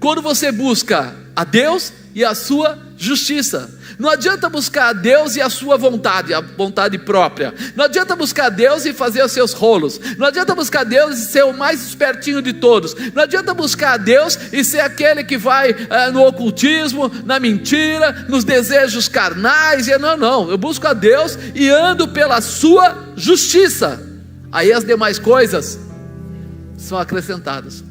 Quando você busca a Deus e a sua justiça. Não adianta buscar a Deus e a sua vontade, a vontade própria. Não adianta buscar a Deus e fazer os seus rolos. Não adianta buscar a Deus e ser o mais espertinho de todos. Não adianta buscar a Deus e ser aquele que vai no ocultismo, na mentira, nos desejos carnais. Não, eu busco a Deus e ando pela sua justiça. Aí as demais coisas são acrescentadas.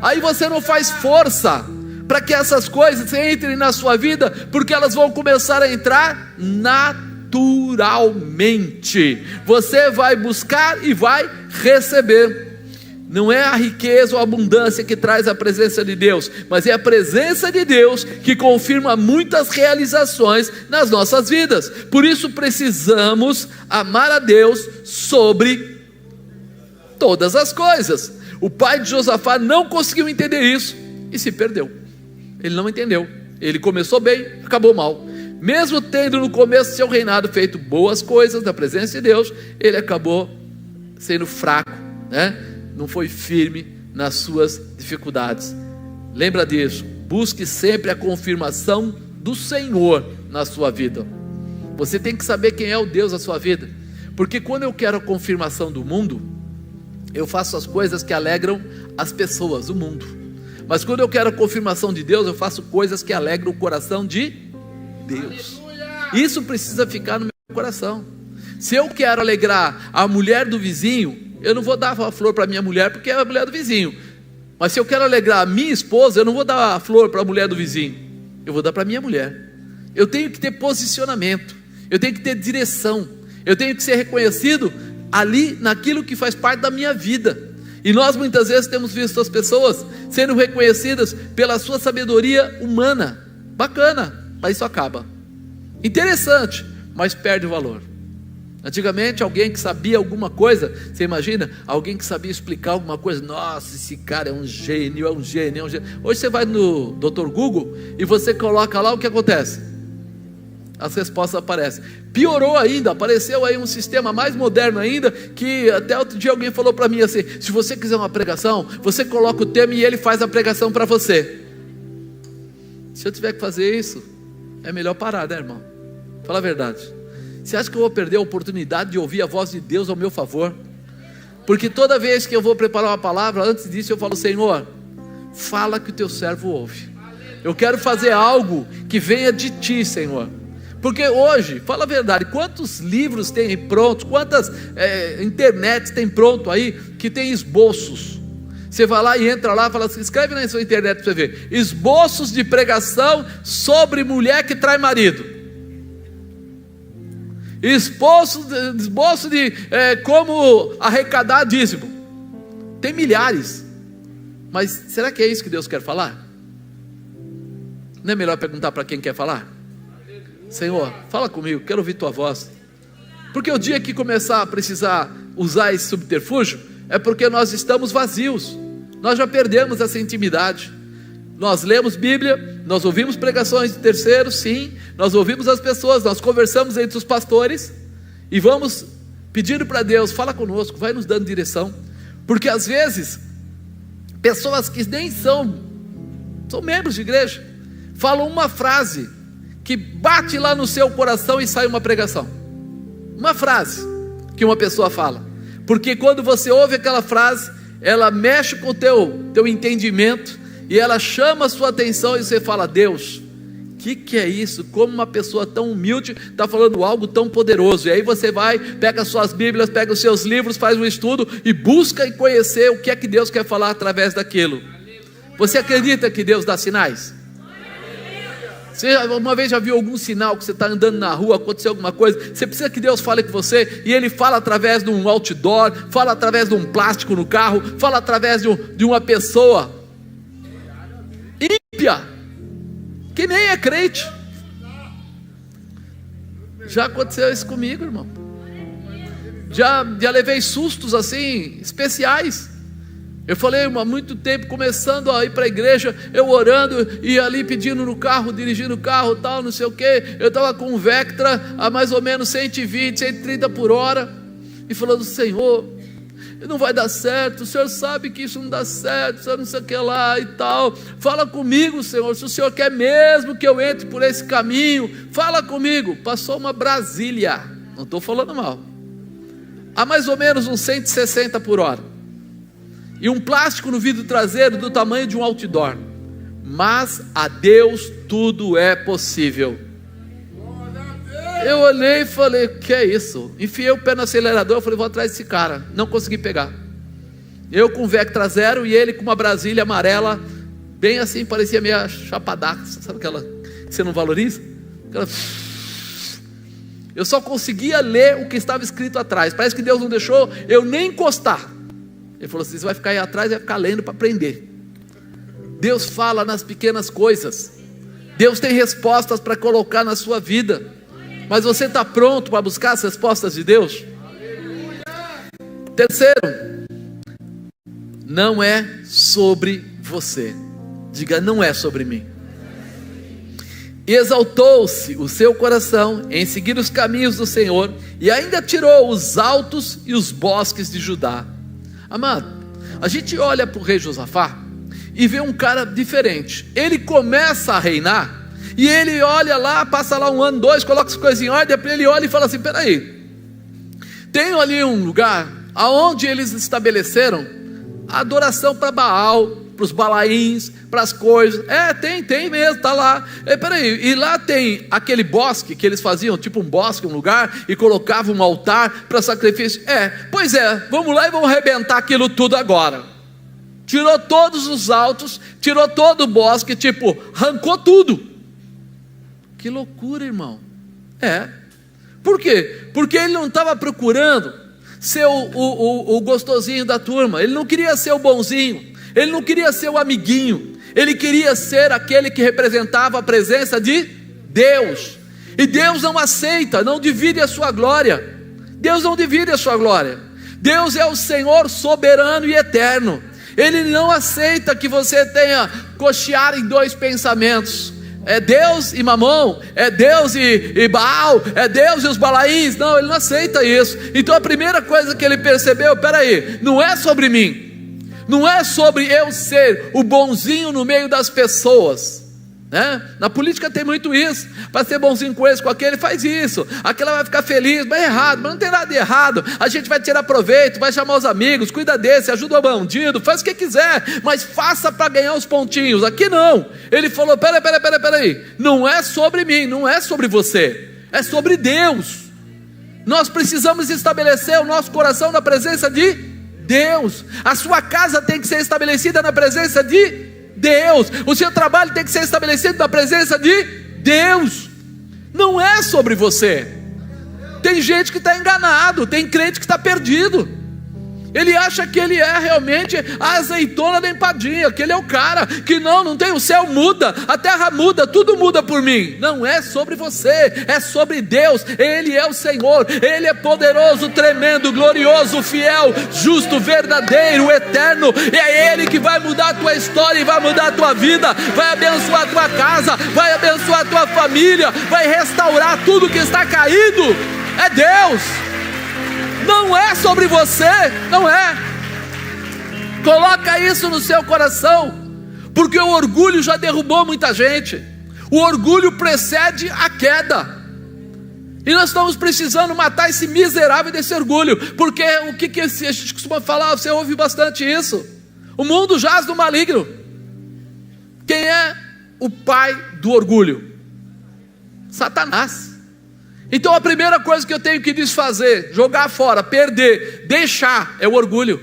Aí você não faz força para que essas coisas entrem na sua vida, porque elas vão começar a entrar naturalmente. Você vai buscar e vai receber. Não é a riqueza ou a abundância que traz a presença de Deus, mas é a presença de Deus que confirma muitas realizações nas nossas vidas. Por isso precisamos amar a Deus sobre todas as coisas. O pai de Josafá não conseguiu entender isso e se perdeu. Ele não entendeu. Ele começou bem, acabou mal. Mesmo tendo no começo do seu reinado feito boas coisas da presença de Deus, ele acabou sendo fraco, né? Não foi firme nas suas dificuldades. Lembra disso. Busque sempre a confirmação do Senhor na sua vida. Você tem que saber quem é o Deus da sua vida, porque quando eu quero a confirmação do mundo, eu faço as coisas que alegram as pessoas, o mundo. Mas quando eu quero a confirmação de Deus, eu faço coisas que alegram o coração de Deus. Isso precisa ficar no meu coração. Se eu quero alegrar a mulher do vizinho, eu não vou dar a flor para minha mulher porque é a mulher do vizinho. Mas se eu quero alegrar a minha esposa, eu não vou dar a flor para a mulher do vizinho, eu vou dar para a minha mulher. Eu tenho que ter posicionamento, eu tenho que ter direção, eu tenho que ser reconhecido ali naquilo que faz parte da minha vida. E nós muitas vezes temos visto as pessoas sendo reconhecidas pela sua sabedoria humana. Bacana, mas isso acaba. Interessante, mas perde o valor. Antigamente alguém que sabia alguma coisa, você imagina? Alguém que sabia explicar alguma coisa, nossa, esse cara é um gênio, é um gênio, é um gênio. Hoje você vai no Dr. Google e você coloca lá, o que acontece? As respostas aparecem. Piorou ainda, apareceu aí um sistema mais moderno ainda, que até outro dia alguém falou para mim assim: se você quiser uma pregação, você coloca o tema e ele faz a pregação para você. Se eu tiver que fazer isso, é melhor parar, né, irmão? Fala a verdade. Você acha que eu vou perder a oportunidade de ouvir a voz de Deus ao meu favor? Porque toda vez que eu vou preparar uma palavra, antes disso eu falo: Senhor, fala que o teu servo ouve. Eu quero fazer algo que venha de ti, Senhor. Porque hoje, fala a verdade, quantos livros tem prontos, quantas internets tem pronto aí, que tem esboços. Você vai lá e entra lá e fala assim: escreve na sua internet para você ver, esboços de pregação sobre mulher que trai marido, esboço de como arrecadar dízimo. Tem milhares. Mas será que é isso que Deus quer falar? Não é melhor perguntar para quem quer falar? Senhor, fala comigo, quero ouvir tua voz. Porque o dia que começar a precisar usar esse subterfúgio, é porque nós estamos vazios. Nós já perdemos essa intimidade. Nós lemos Bíblia, nós ouvimos pregações de terceiros, sim, nós ouvimos as pessoas, nós conversamos entre os pastores e vamos pedindo para Deus: fala conosco, vai nos dando direção. Porque às vezes pessoas que nem são membros de igreja falam uma frase que bate lá no seu coração e sai uma pregação. Uma frase que uma pessoa fala, porque quando você ouve aquela frase, ela mexe com o teu entendimento e ela chama a sua atenção e você fala: Deus, que é isso? Como uma pessoa tão humilde está falando algo tão poderoso? E aí você vai, pega as suas Bíblias, pega os seus livros, faz um estudo e busca e conhecer o que é que Deus quer falar através daquilo. Você acredita que Deus dá sinais? Você uma vez já viu algum sinal que você está andando na rua, aconteceu alguma coisa, você precisa que Deus fale com você, e Ele fala através de um outdoor, fala através de um plástico no carro, fala através de uma pessoa ímpia, que nem é crente. Já aconteceu isso comigo, irmão. Já levei sustos assim, especiais. Eu falei, há muito tempo, começando a ir para a igreja, eu orando, e ali pedindo no carro, dirigindo o carro, tal, não sei o que. Eu estava com um Vectra a mais ou menos 120, 130 por hora, e falando: Senhor, não vai dar certo, o Senhor sabe que isso não dá certo, o Senhor não sei o que lá e tal. Fala comigo, Senhor, se o Senhor quer mesmo que eu entre por esse caminho, fala comigo. Passou uma Brasília, não estou falando mal, a mais ou menos uns 160 por hora. E um plástico no vidro traseiro do tamanho de um outdoor. Mas a Deus tudo é possível. Eu olhei e falei: o que é isso? Enfiei o pé no acelerador, eu falei: vou atrás desse cara. Não consegui pegar. Eu com o Vectra zero e ele com uma Brasília amarela, bem assim, parecia meio chapadaça. Sabe aquela que você não valoriza? Aquela... Eu só conseguia ler o que estava escrito atrás. Parece que Deus não deixou eu nem encostar. Ele falou assim: você vai ficar aí atrás e vai ficar lendo para aprender. Deus fala nas pequenas coisas. Deus tem respostas para colocar na sua vida. Mas você está pronto para buscar as respostas de Deus? Terceiro, não é sobre você. Diga: não é sobre mim. E exaltou-se o seu coração em seguir os caminhos do Senhor, e ainda tirou os altos e os bosques de Judá. Amado, a gente olha para o rei Josafá e vê um cara diferente. Ele começa a reinar, e ele olha lá, passa lá 1 ano, 2, coloca as coisas em ordem, ele olha e fala assim: peraí, tenho ali um lugar aonde eles estabeleceram a adoração para Baal, para os Balaíns, para as coisas. Tem mesmo, está lá. Peraí, e lá tem aquele bosque que eles faziam, tipo um bosque, um lugar, e colocavam um altar para sacrifício. Pois é, vamos lá e vamos arrebentar aquilo tudo agora. Tirou todos os altos, tirou todo o bosque, tipo, arrancou tudo. Que loucura, irmão. Por quê? Porque ele não estava procurando ser o gostosinho da turma. Ele não queria ser o bonzinho. Ele não queria ser o amiguinho. Ele queria ser aquele que representava a presença de Deus. E Deus não aceita, não divide a sua glória. Deus não divide a sua glória. Deus é o Senhor soberano e eterno. Ele não aceita que você tenha cochear em dois pensamentos. É Deus e Mamon, é Deus e Baal, é Deus e os Balaíns. Não, ele não aceita isso. Então a primeira coisa que ele percebeu: peraí, não é sobre mim, não é sobre eu ser o bonzinho no meio das pessoas, né? Na política tem muito isso. Para ser bonzinho com esse, com aquele, faz isso, aquela vai ficar feliz, mas é errado. Mas não tem nada de errado. A gente vai tirar proveito, vai chamar os amigos, cuida desse, ajuda o bandido, faz o que quiser, mas faça para ganhar os pontinhos. Aqui não. Ele falou: peraí, não é sobre mim, não é sobre você, é sobre Deus. Nós precisamos estabelecer o nosso coração na presença de Deus. A sua casa tem que ser estabelecida na presença de Deus. O seu trabalho tem que ser estabelecido na presença de Deus. Não é sobre você. Tem gente que está enganado, tem crente que está perdido. Ele acha que ele é realmente a azeitona da empadinha, que ele é o cara, que não tem, o céu muda, a terra muda, tudo muda por mim. Não é sobre você, é sobre Deus. Ele é o Senhor, Ele é poderoso, tremendo, glorioso, fiel, justo, verdadeiro, eterno. E é Ele que vai mudar a tua história e vai mudar a tua vida, vai abençoar a tua casa, vai abençoar a tua família, vai restaurar tudo que está caído. É Deus. Não é sobre você, não é. Coloca isso no seu coração, porque o orgulho já derrubou muita gente. O orgulho precede a queda, e nós estamos precisando matar esse miserável desse orgulho. Porque o que a gente costuma falar, você ouve bastante isso: o mundo jaz do maligno. Quem é o pai do orgulho? Satanás. Então a primeira coisa que eu tenho que desfazer, jogar fora, perder, deixar, é o orgulho.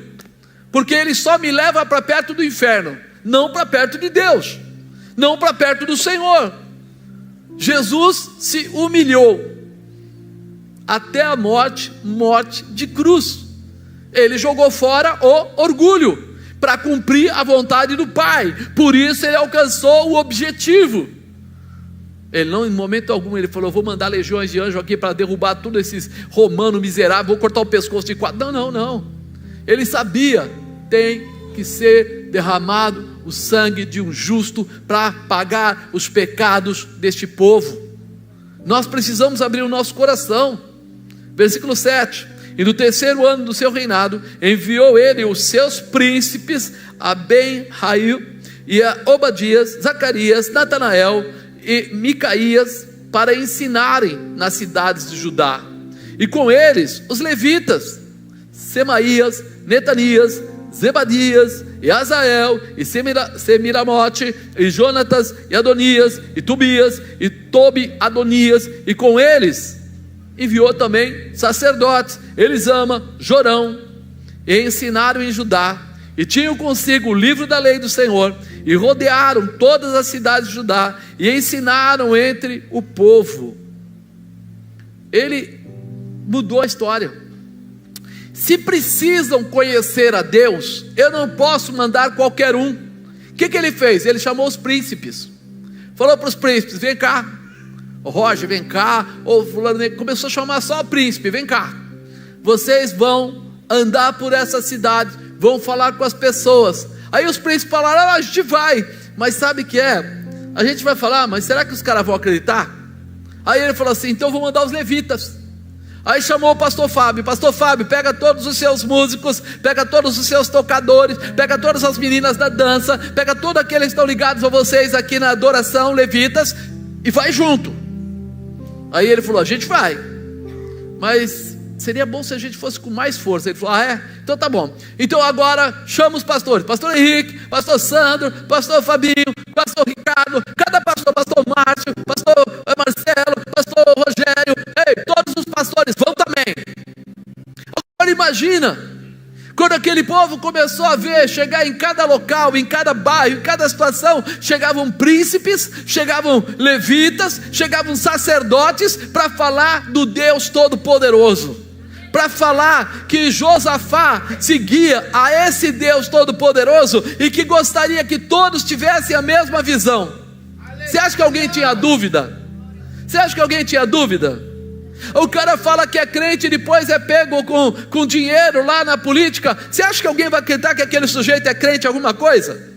Porque ele só me leva para perto do inferno, não para perto de Deus, não para perto do Senhor. Jesus se humilhou até a morte de cruz. Ele jogou fora o orgulho para cumprir a vontade do Pai. Por isso ele alcançou o objetivo. Ele não, em momento algum, ele falou: vou mandar legiões de anjos aqui para derrubar todos esses romanos miseráveis, vou cortar o pescoço de quatro. Não. Ele sabia: tem que ser derramado o sangue de um justo para pagar os pecados deste povo. Nós precisamos abrir o nosso coração. Versículo 7: e no 3º ano do seu reinado, enviou ele os seus príncipes a Ben-Hail e a Obadias, Zacarias, Natanael e Micaías, para ensinarem nas cidades de Judá, e com eles os levitas, Semaías, Netanias, Zebadias, e Azael, e Semiramote, e Jonatas, e Adonias, e Tobias, e Tobi-Adonias, e com eles enviou também sacerdotes, Elisama, Jorão, e ensinaram em Judá, e tinham consigo o livro da lei do Senhor, e rodearam todas as cidades de Judá, e ensinaram entre o povo. Ele mudou a história. se precisam conhecer a Deus, eu não posso mandar qualquer um. O que ele fez? Ele chamou os príncipes, falou para os príncipes: vem cá, o Roger, vem cá, ou fulano, começou a chamar só o príncipe: vem cá, vocês vão andar por essa cidade, vão falar com as pessoas. Aí os príncipes falaram: a gente vai, mas sabe o que é? A gente vai falar, mas será que os caras vão acreditar? Aí ele falou assim: então vou mandar os levitas. Aí chamou o pastor Fábio: pastor Fábio, pega todos os seus músicos, pega todos os seus tocadores, pega todas as meninas da dança, pega todos aqueles que estão ligados a vocês aqui na adoração, levitas, e vai junto. Aí ele falou: a gente vai, mas seria bom se a gente fosse com mais força. Ele falou: ah, é? Então tá bom. Então agora chama os pastores: pastor Henrique, pastor Sandro, pastor Fabinho, pastor Ricardo, cada pastor, pastor Márcio, pastor Marcelo, pastor Rogério, ei, todos os pastores vão também. Agora imagina, quando aquele povo começou a ver, chegar em cada local, em cada bairro, em cada situação, chegavam príncipes, chegavam levitas, chegavam sacerdotes, para falar do Deus Todo-Poderoso, para falar que Josafá seguia a esse Deus Todo-Poderoso, e que gostaria que todos tivessem a mesma visão. Você acha que alguém tinha dúvida? Você acha que alguém tinha dúvida? O cara fala que é crente e depois é pego com dinheiro lá na política. Você acha que alguém vai acreditar que aquele sujeito é crente em alguma coisa?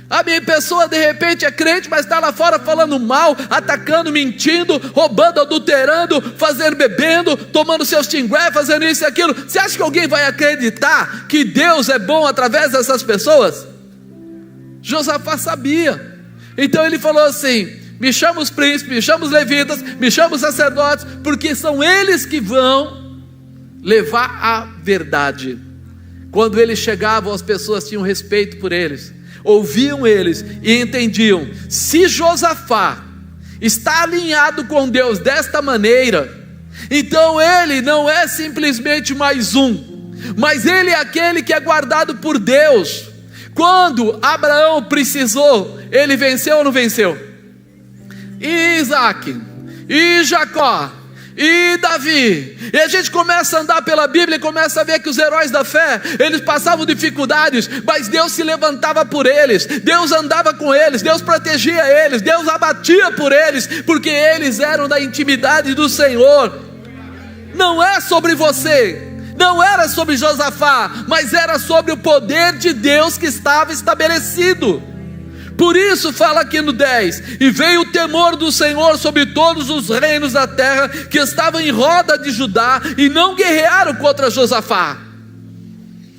A minha pessoa de repente é crente, mas está lá fora falando mal, atacando, mentindo, roubando, adulterando, fazendo, bebendo, tomando seus tingué, fazendo isso e aquilo. Você acha que alguém vai acreditar que Deus é bom através dessas pessoas? Josafá sabia. Então ele falou assim: me chama os príncipes, me chama os levitas, me chama os sacerdotes, porque são eles que vão levar a verdade. Quando eles chegavam, as pessoas tinham respeito por eles, ouviam eles e entendiam: se Josafá está alinhado com Deus desta maneira, então ele não é simplesmente mais um, mas ele é aquele que é guardado por Deus. Quando Abraão precisou, ele venceu ou não venceu? E Isaac, e Jacó, e Davi. E a gente começa a andar pela Bíblia e começa a ver que os heróis da fé, eles passavam dificuldades, mas Deus se levantava por eles, Deus andava com eles, Deus protegia eles, Deus abatia por eles, porque eles eram da intimidade do Senhor. Não é sobre você, não era sobre Josafá, mas era sobre o poder de Deus que estava estabelecido. Por isso fala aqui no 10: e veio o temor do Senhor sobre todos os reinos da terra que estavam em roda de Judá, e não guerrearam contra Josafá.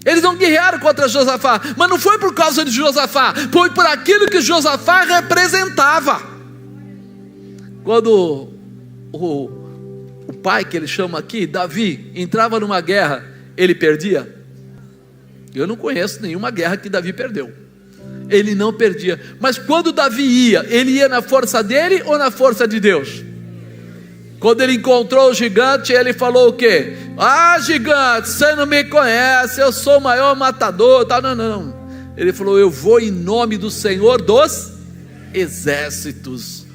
Eles não guerrearam contra Josafá, mas não foi por causa de Josafá, foi por aquilo que Josafá representava. Quando o pai, que ele chama aqui, Davi, entrava numa guerra, ele perdia? Eu não conheço nenhuma guerra que Davi perdeu. Ele não perdia. Mas quando Davi ia, ele ia na força dele ou na força de Deus? Quando ele encontrou o gigante, ele falou o quê? Ah, gigante, você não me conhece, eu sou o maior matador, tal. Não. Ele falou: eu vou em nome do Senhor dos exércitos.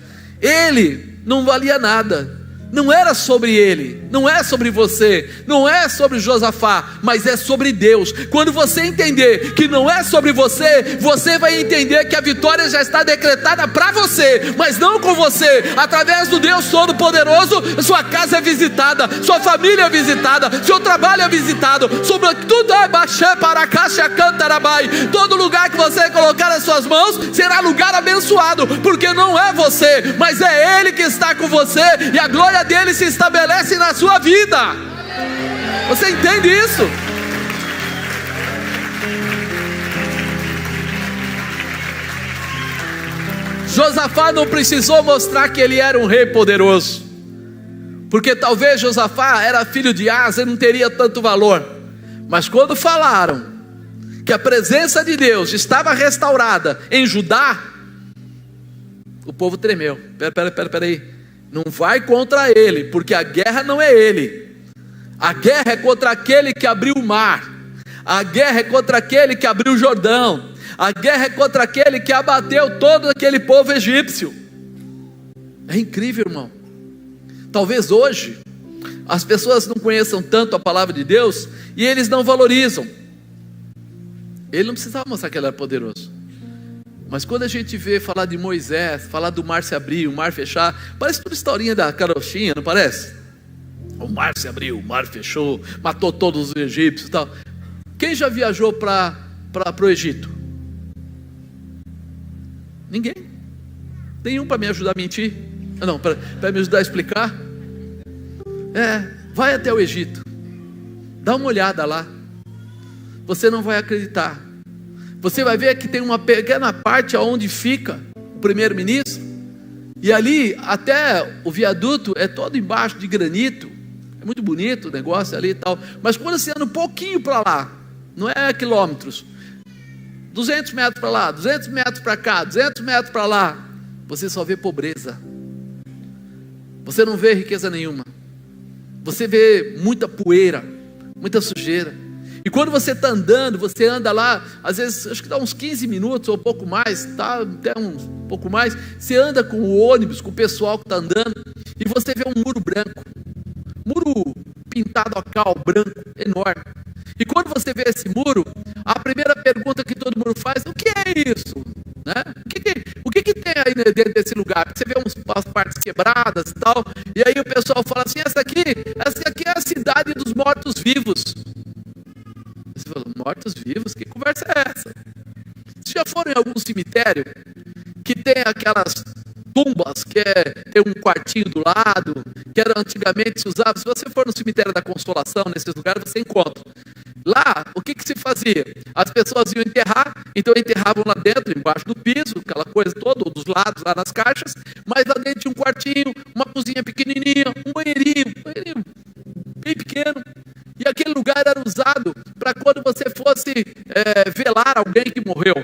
Ele não valia nada. Não era sobre ele, não é sobre você, não é sobre Josafá, mas é sobre Deus. Quando você entender que não é sobre você, você vai entender que a vitória já está decretada para você, mas não com você. Através do Deus Todo-Poderoso, sua casa é visitada, sua família é visitada, seu trabalho é visitado, sobre tudo é baixé para caixa cantarabai. Todo lugar que você colocar as suas mãos será lugar abençoado, porque não é você, mas é Ele que está com você, e a glória dele se estabelece na sua vida. Você entende isso? Josafá não precisou mostrar que ele era um rei poderoso, porque talvez Josafá era filho de Asa e não teria tanto valor. Mas quando falaram que a presença de Deus estava restaurada em Judá, o povo tremeu. Peraí. Não vai contra ele, porque a guerra não é ele. A guerra é contra aquele que abriu o mar. A guerra é contra aquele que abriu o Jordão. A guerra é contra aquele que abateu todo aquele povo egípcio. É incrível, irmão. Talvez hoje as pessoas não conheçam tanto a palavra de Deus e eles não valorizam. Ele não precisava mostrar que ele era poderoso. Mas quando a gente vê falar de Moisés, falar do mar se abrir, o mar fechar, parece toda historinha da carochinha, não parece? O mar se abriu, o mar fechou, matou todos os egípcios e tal. Quem já viajou para o Egito? Ninguém. Nenhum para me ajudar a mentir? Não, para me ajudar a explicar? Vai até o Egito, dá uma olhada lá, você não vai acreditar. Você vai ver que tem uma pequena parte onde fica o primeiro-ministro, e ali até o viaduto é todo embaixo de granito, é muito bonito o negócio ali e tal, mas quando você anda um pouquinho para lá, não é quilômetros, 200 metros para lá, 200 metros para cá, 200 metros para lá, você só vê pobreza, você não vê riqueza nenhuma, você vê muita poeira, muita sujeira. E quando você está andando, você anda lá, às vezes, acho que dá uns 15 minutos ou um pouco mais, tá? Até um pouco mais, você anda com o ônibus, com o pessoal que está andando, e você vê um muro branco, muro pintado a cal, branco, enorme. E quando você vê esse muro, a primeira pergunta que todo mundo faz, o que é isso? Né? O que tem aí dentro desse lugar? Você vê umas partes quebradas e tal, e aí o pessoal fala assim, essa aqui é a cidade dos mortos-vivos. Você fala, mortos-vivos? Que conversa é essa? Vocês já foram em algum cemitério que tem aquelas tumbas, que tem um quartinho do lado, que era antigamente se usava? Se você for no cemitério da Consolação, nesses lugares, você encontra. Lá, o que se fazia? As pessoas iam enterrar, então enterravam lá dentro, embaixo do piso, aquela coisa toda, ou dos lados, lá nas caixas, mas lá dentro tinha um quartinho, uma cozinha pequenininha, um banheirinho bem pequeno. E aquele lugar era usado para quando você fosse velar alguém que morreu.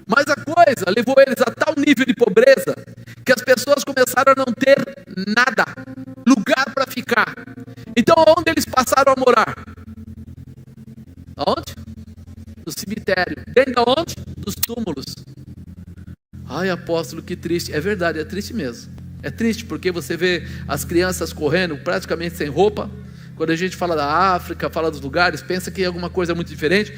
Mas a coisa levou eles a tal nível de pobreza que as pessoas começaram a não ter nada, lugar para ficar. Então onde eles passaram a morar? Aonde? No cemitério. Dentro de onde? Dos túmulos. Ai, apóstolo, que triste. É verdade, é triste mesmo. É triste porque você vê as crianças correndo praticamente sem roupa. Quando a gente fala da África, fala dos lugares, pensa que é alguma coisa muito diferente.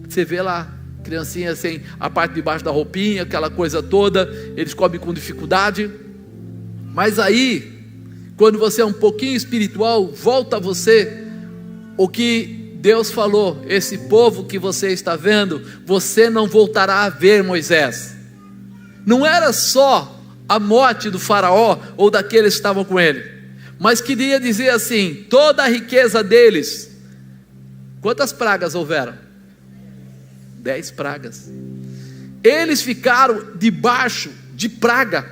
Você vê lá, criancinha sem a parte de baixo da roupinha, aquela coisa toda, eles comem com dificuldade. Mas aí, quando você é um pouquinho espiritual, volta a você o que Deus falou: esse povo que você está vendo, você não voltará a ver, Moisés. Não era só a morte do faraó ou daqueles que estavam com ele, mas queria dizer assim, toda a riqueza deles. Quantas pragas houveram? 10 pragas. Eles ficaram debaixo de praga.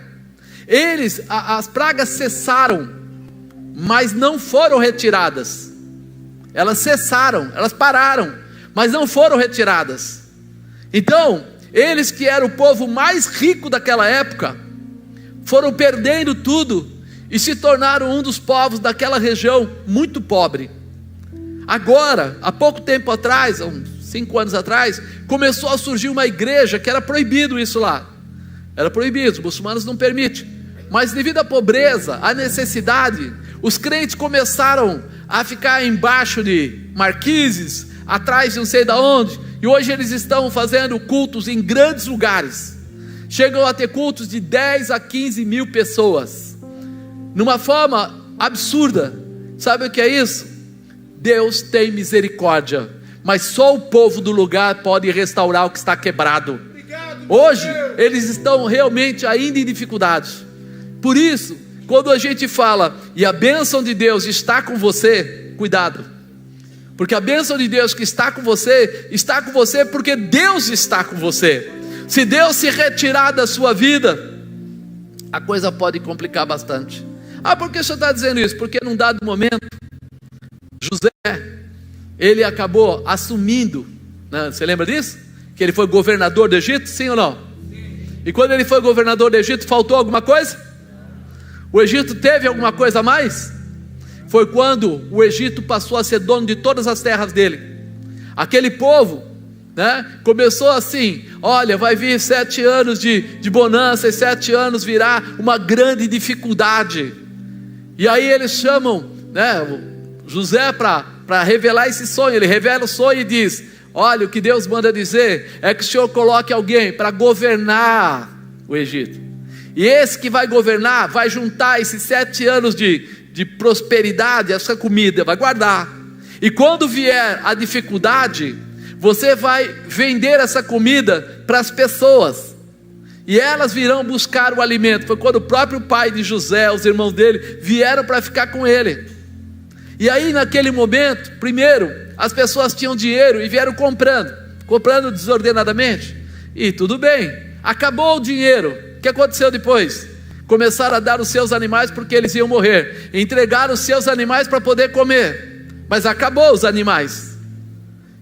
As pragas cessaram, mas não foram retiradas. Elas cessaram, elas pararam, mas não foram retiradas. Então, eles que eram o povo mais rico daquela época, foram perdendo tudo e se tornaram um dos povos daquela região muito pobre. Agora, há pouco tempo atrás, há uns 5 anos atrás, começou a surgir uma igreja que era proibido isso lá. Era proibido, os muçulmanos não permitem. Mas devido à pobreza, à necessidade, os crentes começaram a ficar embaixo de marquises, atrás de não sei de onde, e hoje eles estão fazendo cultos em grandes lugares. Chegam a ter cultos de 10 a 15 mil pessoas, numa forma absurda. Sabe o que é isso? Deus tem misericórdia, mas só o povo do lugar pode restaurar o que está quebrado. Hoje eles estão realmente ainda em dificuldades. Por isso, quando a gente fala e a bênção de Deus está com você, cuidado, porque a bênção de Deus que está com você porque Deus está com você. Se Deus se retirar da sua vida, a coisa pode complicar bastante. Por que o senhor está dizendo isso? Porque num dado momento, José, ele acabou assumindo, né? Você lembra disso? Que ele foi governador do Egito, sim ou não? Sim. E quando ele foi governador do Egito, faltou alguma coisa? O Egito teve alguma coisa a mais? Foi quando o Egito passou a ser dono de todas as terras dele. Aquele povo, né, começou assim: olha, vai vir 7 anos de bonança, e 7 anos virá uma grande dificuldade. E aí eles chamam né, José para revelar esse sonho. Ele revela o sonho e diz: olha, o que Deus manda dizer é que o Senhor coloque alguém para governar o Egito, e esse que vai governar vai juntar esses 7 anos de prosperidade, essa comida, vai guardar, e quando vier a dificuldade, você vai vender essa comida para as pessoas, e elas virão buscar o alimento. Foi quando o próprio pai de José, os irmãos dele, vieram para ficar com ele. E aí naquele momento, primeiro, as pessoas tinham dinheiro e vieram comprando desordenadamente, e tudo bem, acabou o dinheiro. O que aconteceu depois? Começaram a dar os seus animais porque eles iam morrer, entregaram os seus animais para poder comer, mas acabou os animais.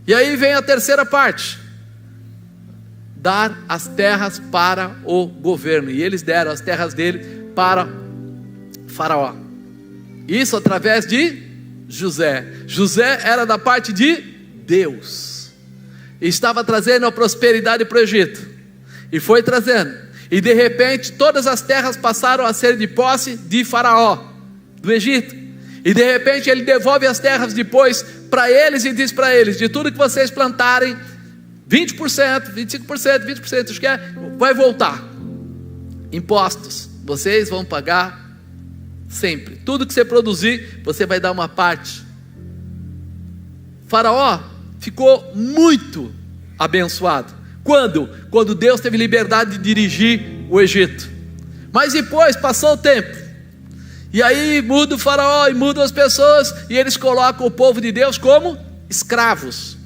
E aí vem a terceira parte: dar as terras para o governo. E eles deram as terras dele para Faraó, isso através de José. José era da parte de Deus, e estava trazendo a prosperidade para o Egito, e foi trazendo, e de repente todas as terras passaram a ser de posse de Faraó, do Egito, e de repente ele devolve as terras depois para eles e diz para eles: de tudo que vocês plantarem, 20%, 25%, 20%, acho que vai voltar, impostos, vocês vão pagar sempre, tudo que você produzir, você vai dar uma parte. Faraó ficou muito abençoado. Quando Deus teve liberdade de dirigir o Egito. Mas depois passou o tempo, e aí muda o Faraó e mudam as pessoas, e eles colocam o povo de Deus como escravos,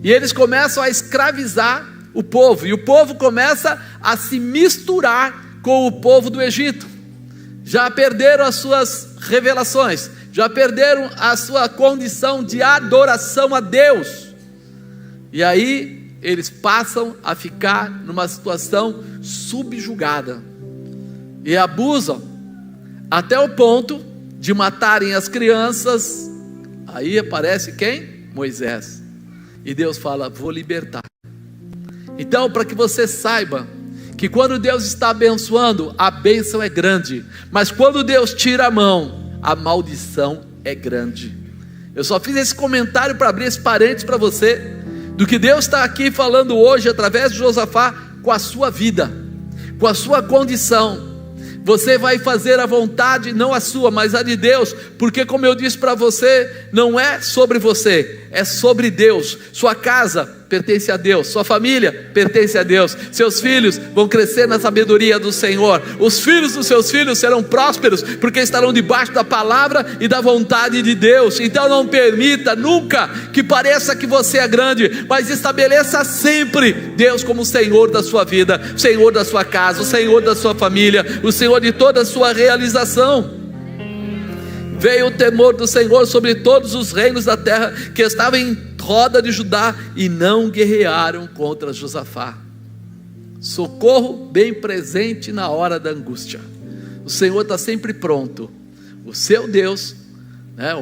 e eles começam a escravizar o povo, e o povo começa a se misturar com o povo do Egito. Já perderam as suas revelações, já perderam a sua condição de adoração a Deus, e aí eles passam a ficar numa situação subjugada, e abusam, até o ponto de matarem as crianças. Aí aparece quem? Moisés, e Deus fala: vou libertar. Então, para que você saiba que quando Deus está abençoando, a bênção é grande, mas quando Deus tira a mão, a maldição é grande. Eu só fiz esse comentário para abrir esse parênteses para você, do que Deus está aqui falando hoje através de Josafá com a sua vida, com a sua condição. Você vai fazer a vontade, não a sua, mas a de Deus, porque como eu disse para você, não é sobre você, é sobre Deus. Sua casa pertence a Deus, sua família pertence a Deus, seus filhos vão crescer na sabedoria do Senhor, os filhos dos seus filhos serão prósperos, porque estarão debaixo da palavra e da vontade de Deus. Então não permita nunca que pareça que você é grande, mas estabeleça sempre Deus como o Senhor da sua vida, o Senhor da sua casa, o Senhor da sua família, o Senhor de toda a sua realização. Veio o temor do Senhor sobre todos os reinos da terra que estavam em roda de Judá, e não guerrearam contra Josafá. Socorro bem presente na hora da angústia. O Senhor está sempre pronto. O seu Deus,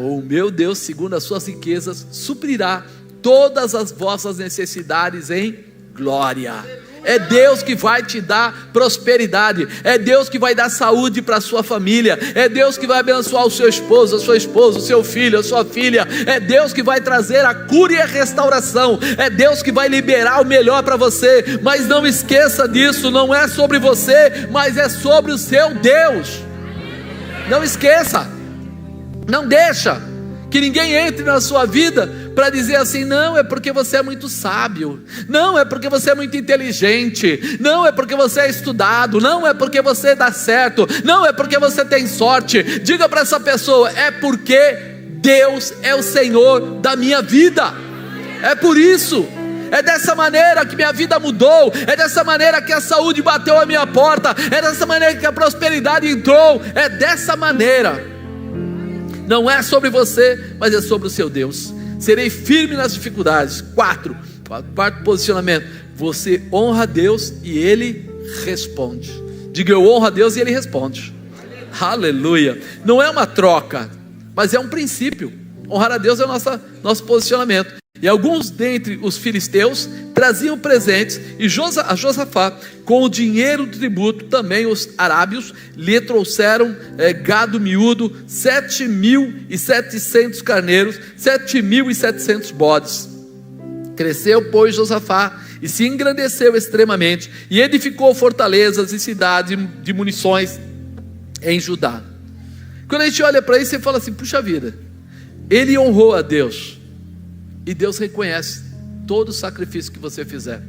ou o meu Deus, segundo as suas riquezas, suprirá todas as vossas necessidades em glória. É Deus que vai te dar prosperidade, é Deus que vai dar saúde para a sua família, é Deus que vai abençoar o seu esposo, a sua esposa, o seu filho, a sua filha, é Deus que vai trazer a cura e a restauração, é Deus que vai liberar o melhor para você. Mas não esqueça disso, não é sobre você, mas é sobre o seu Deus. Não esqueça, não deixa que ninguém entre na sua vida para dizer assim: não, é porque você é muito sábio, não, é porque você é muito inteligente, não, é porque você é estudado, não, é porque você dá certo, não, é porque você tem sorte. Diga para essa pessoa: é porque Deus é o Senhor da minha vida, é por isso. É dessa maneira que minha vida mudou, é dessa maneira que a saúde bateu a minha porta, é dessa maneira que a prosperidade entrou, é dessa maneira. Não é sobre você, mas é sobre o seu Deus. Serei firme nas dificuldades. Quarto posicionamento: você honra a Deus e Ele responde. Diga: eu honro a Deus e Ele responde. Aleluia. Não é uma troca, mas é um princípio. Honrar a Deus é o nosso posicionamento. E alguns dentre os filisteus traziam presentes, e a Josafá, com o dinheiro do tributo, também os arábios lhe trouxeram gado miúdo, 7.700 carneiros, 7.700 bodes. Cresceu, pois, Josafá, e se engrandeceu extremamente, e edificou fortalezas e cidades de munições em Judá. Quando a gente olha para isso, você fala assim: puxa vida, ele honrou a Deus, e Deus reconhece todo o sacrifício que você fizer.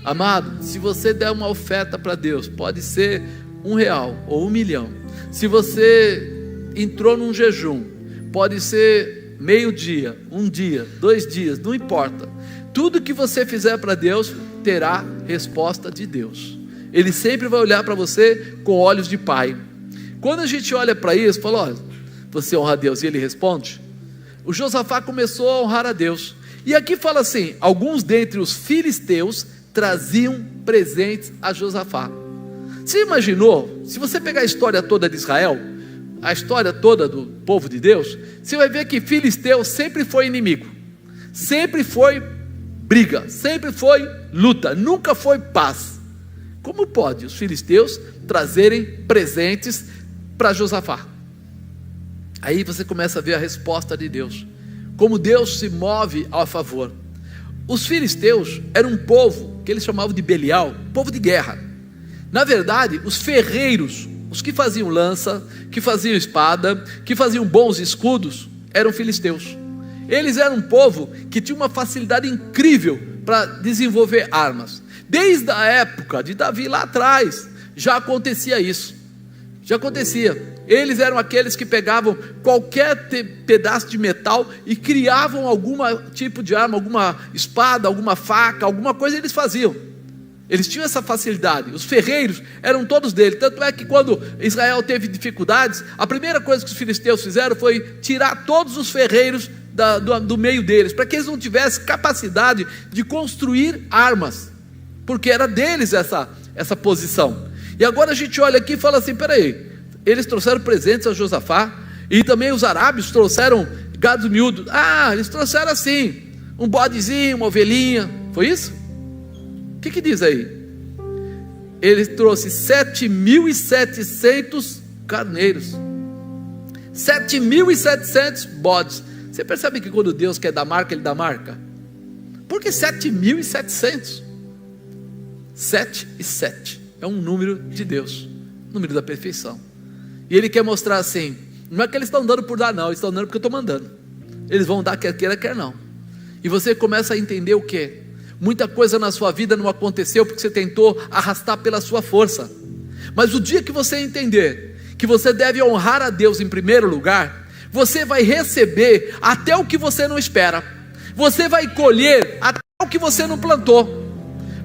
Amado, se você der uma oferta para Deus, pode ser R$1 ou 1 milhão. Se você entrou num jejum, pode ser meio-dia, 1 dia, 2 dias, não importa. Tudo que você fizer para Deus terá resposta de Deus. Ele sempre vai olhar para você com olhos de pai. Quando a gente olha para isso, fala: olha, você honra a Deus, e ele responde. O Josafá começou a honrar a Deus. E aqui fala assim: alguns dentre os filisteus traziam presentes a Josafá. Você imaginou? Se você pegar a história toda de Israel, a história toda do povo de Deus, você vai ver que filisteu sempre foi inimigo, sempre foi briga, sempre foi luta, nunca foi paz. Como pode os filisteus trazerem presentes para Josafá? Aí você começa a ver a resposta de Deus, como Deus se move a favor. Os filisteus eram um povo que eles chamavam de Belial, povo de guerra. Na verdade, os ferreiros, os que faziam lança, que faziam espada, que faziam bons escudos, eram filisteus. Eles eram um povo que tinha uma facilidade incrível para desenvolver armas. Desde a época de Davi lá atrás, já acontecia isso. Já acontecia. Eles eram aqueles que pegavam qualquer pedaço de metal e criavam algum tipo de arma, alguma espada, alguma faca, alguma coisa eles faziam. Eles tinham essa facilidade. Os ferreiros eram todos dele. Tanto é que quando Israel teve dificuldades, a primeira coisa que os filisteus fizeram foi tirar todos os ferreiros do meio deles, para que eles não tivessem capacidade de construir armas, porque era deles essa posição. E agora a gente olha aqui e fala assim: peraí, eles trouxeram presentes a Josafá, e também os arábios trouxeram gado miúdo. Eles trouxeram assim, um bodezinho, uma ovelhinha. Foi isso? O que diz aí? Ele trouxe 7.700 carneiros, 7.700 bodes. Você percebe que quando Deus quer dar marca, Ele dá marca? Por que 7.700? 7 e 7 é um número de Deus, número da perfeição. E Ele quer mostrar assim: não é que eles estão dando por dar, não, eles estão dando porque eu estou mandando. Eles vão dar quer queira, quer não. E você começa a entender o quê? Muita coisa na sua vida não aconteceu porque você tentou arrastar pela sua força. Mas o dia que você entender que você deve honrar a Deus em primeiro lugar, você vai receber até o que você não espera. Você vai colher até o que você não plantou.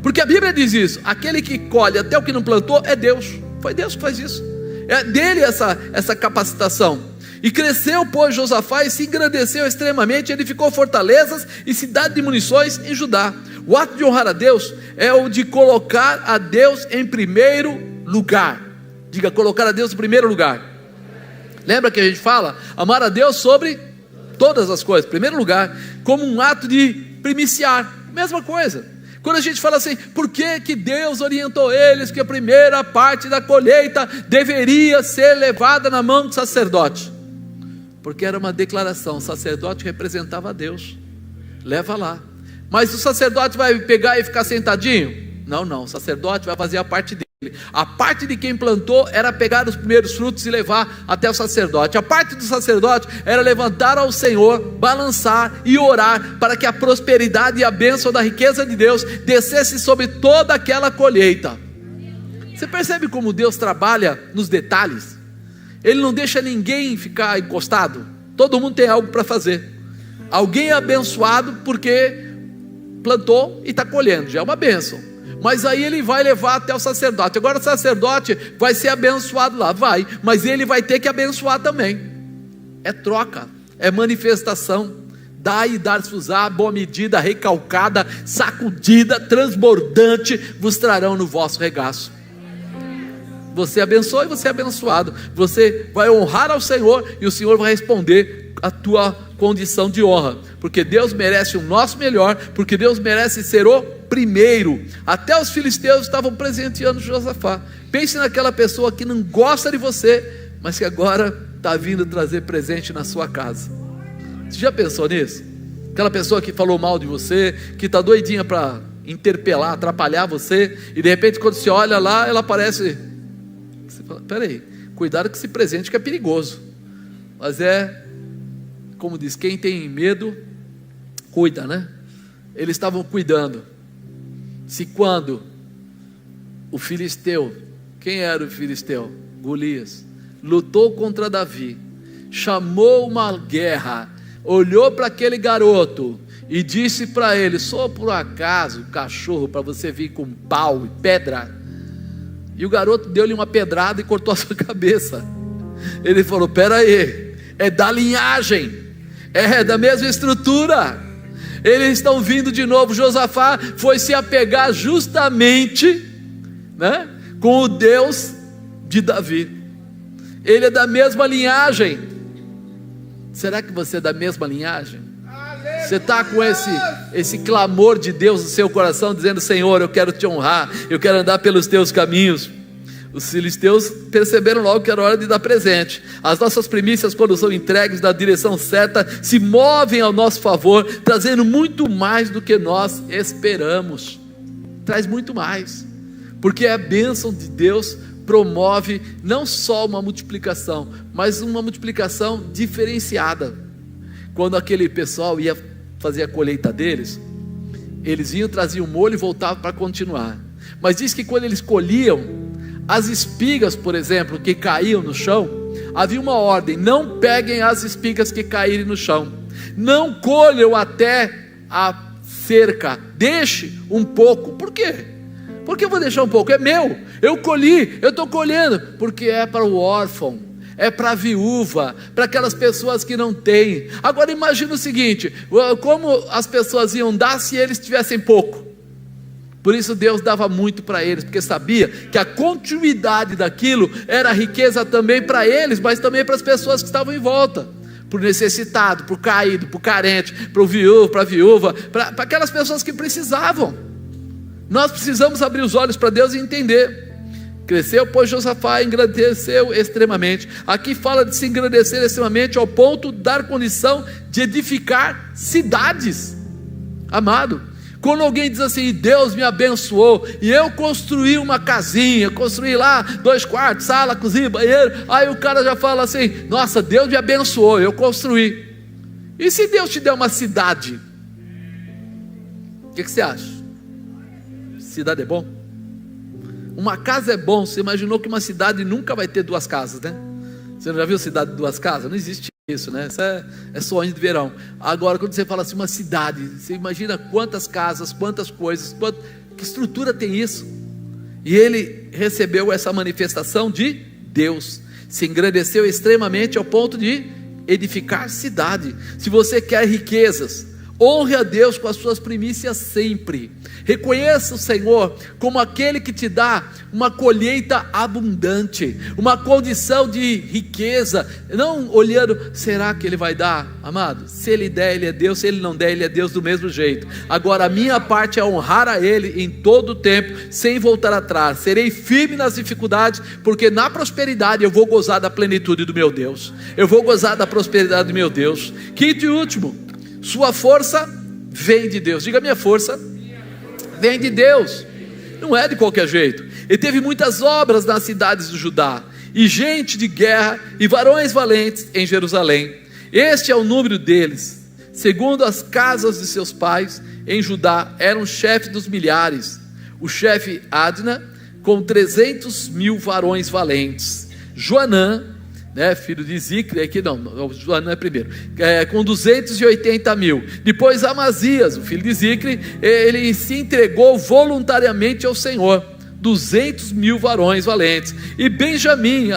Porque a Bíblia diz isso: aquele que colhe até o que não plantou é Deus. Foi Deus que faz isso. É dele essa capacitação. E cresceu, pois, Josafá, e se engrandeceu extremamente, edificou fortalezas e cidade de munições em Judá. O ato de honrar a Deus é o de colocar a Deus em primeiro lugar. Diga: colocar a Deus em primeiro lugar. Lembra que a gente fala? Amar a Deus sobre todas as coisas, primeiro lugar, como um ato de primiciar. Mesma coisa. Quando a gente fala assim: por que Deus orientou eles que a primeira parte da colheita deveria ser levada na mão do sacerdote? Porque era uma declaração: o sacerdote representava a Deus, leva lá. Mas o sacerdote vai pegar e ficar sentadinho? Não, o sacerdote vai fazer a parte dele. A parte de quem plantou era pegar os primeiros frutos e levar até o sacerdote. A parte do sacerdote era levantar ao Senhor, balançar e orar para que a prosperidade e a bênção da riqueza de Deus descesse sobre toda aquela colheita. Você percebe como Deus trabalha nos detalhes? Ele não deixa ninguém ficar encostado. Todo mundo tem algo para fazer. Alguém é abençoado porque plantou e está colhendo, já é uma bênção. Mas aí ele vai levar até o sacerdote. Agora o sacerdote vai ser abençoado lá, vai, mas ele vai ter que abençoar também. É troca, é manifestação. Dai e dar-se-vos-á, boa medida, recalcada, sacudida, transbordante, vos trarão no vosso regaço. Você abençoa e você é abençoado. Você vai honrar ao Senhor e o Senhor vai responder a tua condição de honra, porque Deus merece o nosso melhor, porque Deus merece ser o primeiro. Até os filisteus estavam presenteando Josafá. Pense naquela pessoa que não gosta de você, mas que agora está vindo trazer presente na sua casa. Você já pensou nisso? Aquela pessoa que falou mal de você, que está doidinha para interpelar, atrapalhar você, e de repente quando você olha lá, ela aparece. Você fala, peraí, cuidado com esse presente que é perigoso. Mas como diz, quem tem medo, cuida, né? Eles estavam cuidando. Se quando o filisteu, quem era o filisteu? Golias, lutou contra Davi, chamou uma guerra, olhou para aquele garoto e disse para ele: sou por acaso cachorro para você vir com pau e pedra? E o garoto deu-lhe uma pedrada e cortou a sua cabeça. Ele falou: pera aí, é da linhagem, é da mesma estrutura, eles estão vindo de novo. Josafá foi se apegar justamente, né, com o Deus de Davi. Ele é da mesma linhagem. Será que você é da mesma linhagem? Você está com esse clamor de Deus no seu coração, dizendo: Senhor, eu quero te honrar, eu quero andar pelos teus caminhos. Os filisteus perceberam logo que era hora de dar presente. As nossas primícias, quando são entregues na direção certa, se movem ao nosso favor, trazendo muito mais do que nós esperamos. Traz muito mais, porque a bênção de Deus promove não só uma multiplicação, mas uma multiplicação diferenciada. Quando aquele pessoal ia fazer a colheita deles, eles iam, traziam molho e voltavam para continuar. Mas diz que quando eles colhiam as espigas, por exemplo, que caíam no chão, havia uma ordem: não peguem as espigas que caírem no chão, não colham até a cerca, deixe um pouco. Por quê? Porque eu vou deixar um pouco? É meu, eu colhi, eu estou colhendo, porque é para o órfão, é para a viúva, para aquelas pessoas que não têm. Agora imagina o seguinte: como as pessoas iam dar se eles tivessem pouco? Por isso Deus dava muito para eles, porque sabia que a continuidade daquilo era riqueza também para eles, mas também para as pessoas que estavam em volta, para o necessitado, para o caído, para o carente, para o viúvo, para a viúva, para aquelas pessoas que precisavam. Nós precisamos abrir os olhos para Deus e entender. Cresceu, pois, Josafá, engrandeceu extremamente. Aqui fala de se engrandecer extremamente ao ponto de dar condição de edificar cidades. Amado, quando alguém diz assim: Deus me abençoou e eu construí uma casinha, construí lá 2 quartos, sala, cozinha, banheiro, aí o cara já fala assim: nossa, Deus me abençoou, eu construí. E se Deus te der uma cidade? O que você acha? Cidade é bom? Uma casa é bom. Você imaginou que uma cidade nunca vai ter 2 casas, né? Você já viu cidade de 2 casas? Não existe isso, né? Isso é sonho de verão. Agora, quando você fala assim, uma cidade, você imagina quantas casas, quantas coisas, que estrutura tem isso? E ele recebeu essa manifestação de Deus, se engrandeceu extremamente ao ponto de edificar cidade. Se você quer riquezas, honre a Deus com as suas primícias sempre. Reconheça o Senhor como aquele que te dá uma colheita abundante, uma condição de riqueza, não olhando, será que Ele vai dar? Amado, se Ele der, Ele é Deus, se Ele não der, Ele é Deus do mesmo jeito. Agora a minha parte é honrar a Ele em todo o tempo, sem voltar atrás. Serei firme nas dificuldades, porque na prosperidade eu vou gozar da plenitude do meu Deus, eu vou gozar da prosperidade do meu Deus. Quinto e último, sua força vem de Deus. Diga: minha força vem de Deus, não é de qualquer jeito. Ele teve muitas obras nas cidades do Judá, e gente de guerra, e varões valentes em Jerusalém. Este é o número deles, segundo as casas de seus pais. Em Judá eram chefes dos milhares, o chefe Adna, com 300.000 varões valentes. Joanã, filho de Zicre, aqui não, Joanã é primeiro, com 280.000. Depois Amazias, o filho de Zicre, ele se entregou voluntariamente ao Senhor, 200.000 varões valentes. E Benjamim,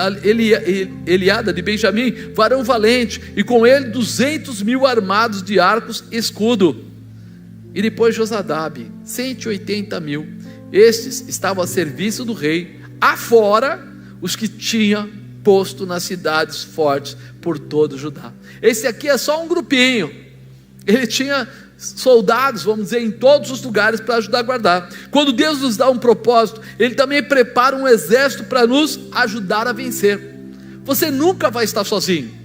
Eliada de Benjamim, varão valente, e com ele 200.000 armados de arcos e escudo. E depois Josadabe, 180.000. Estes estavam a serviço do rei, afora os que tinham posto nas cidades fortes por todo Judá. Esse aqui é só um grupinho. Ele tinha soldados, vamos dizer, em todos os lugares para ajudar a guardar. Quando Deus nos dá um propósito, Ele também prepara um exército para nos ajudar a vencer. Você nunca vai estar sozinho.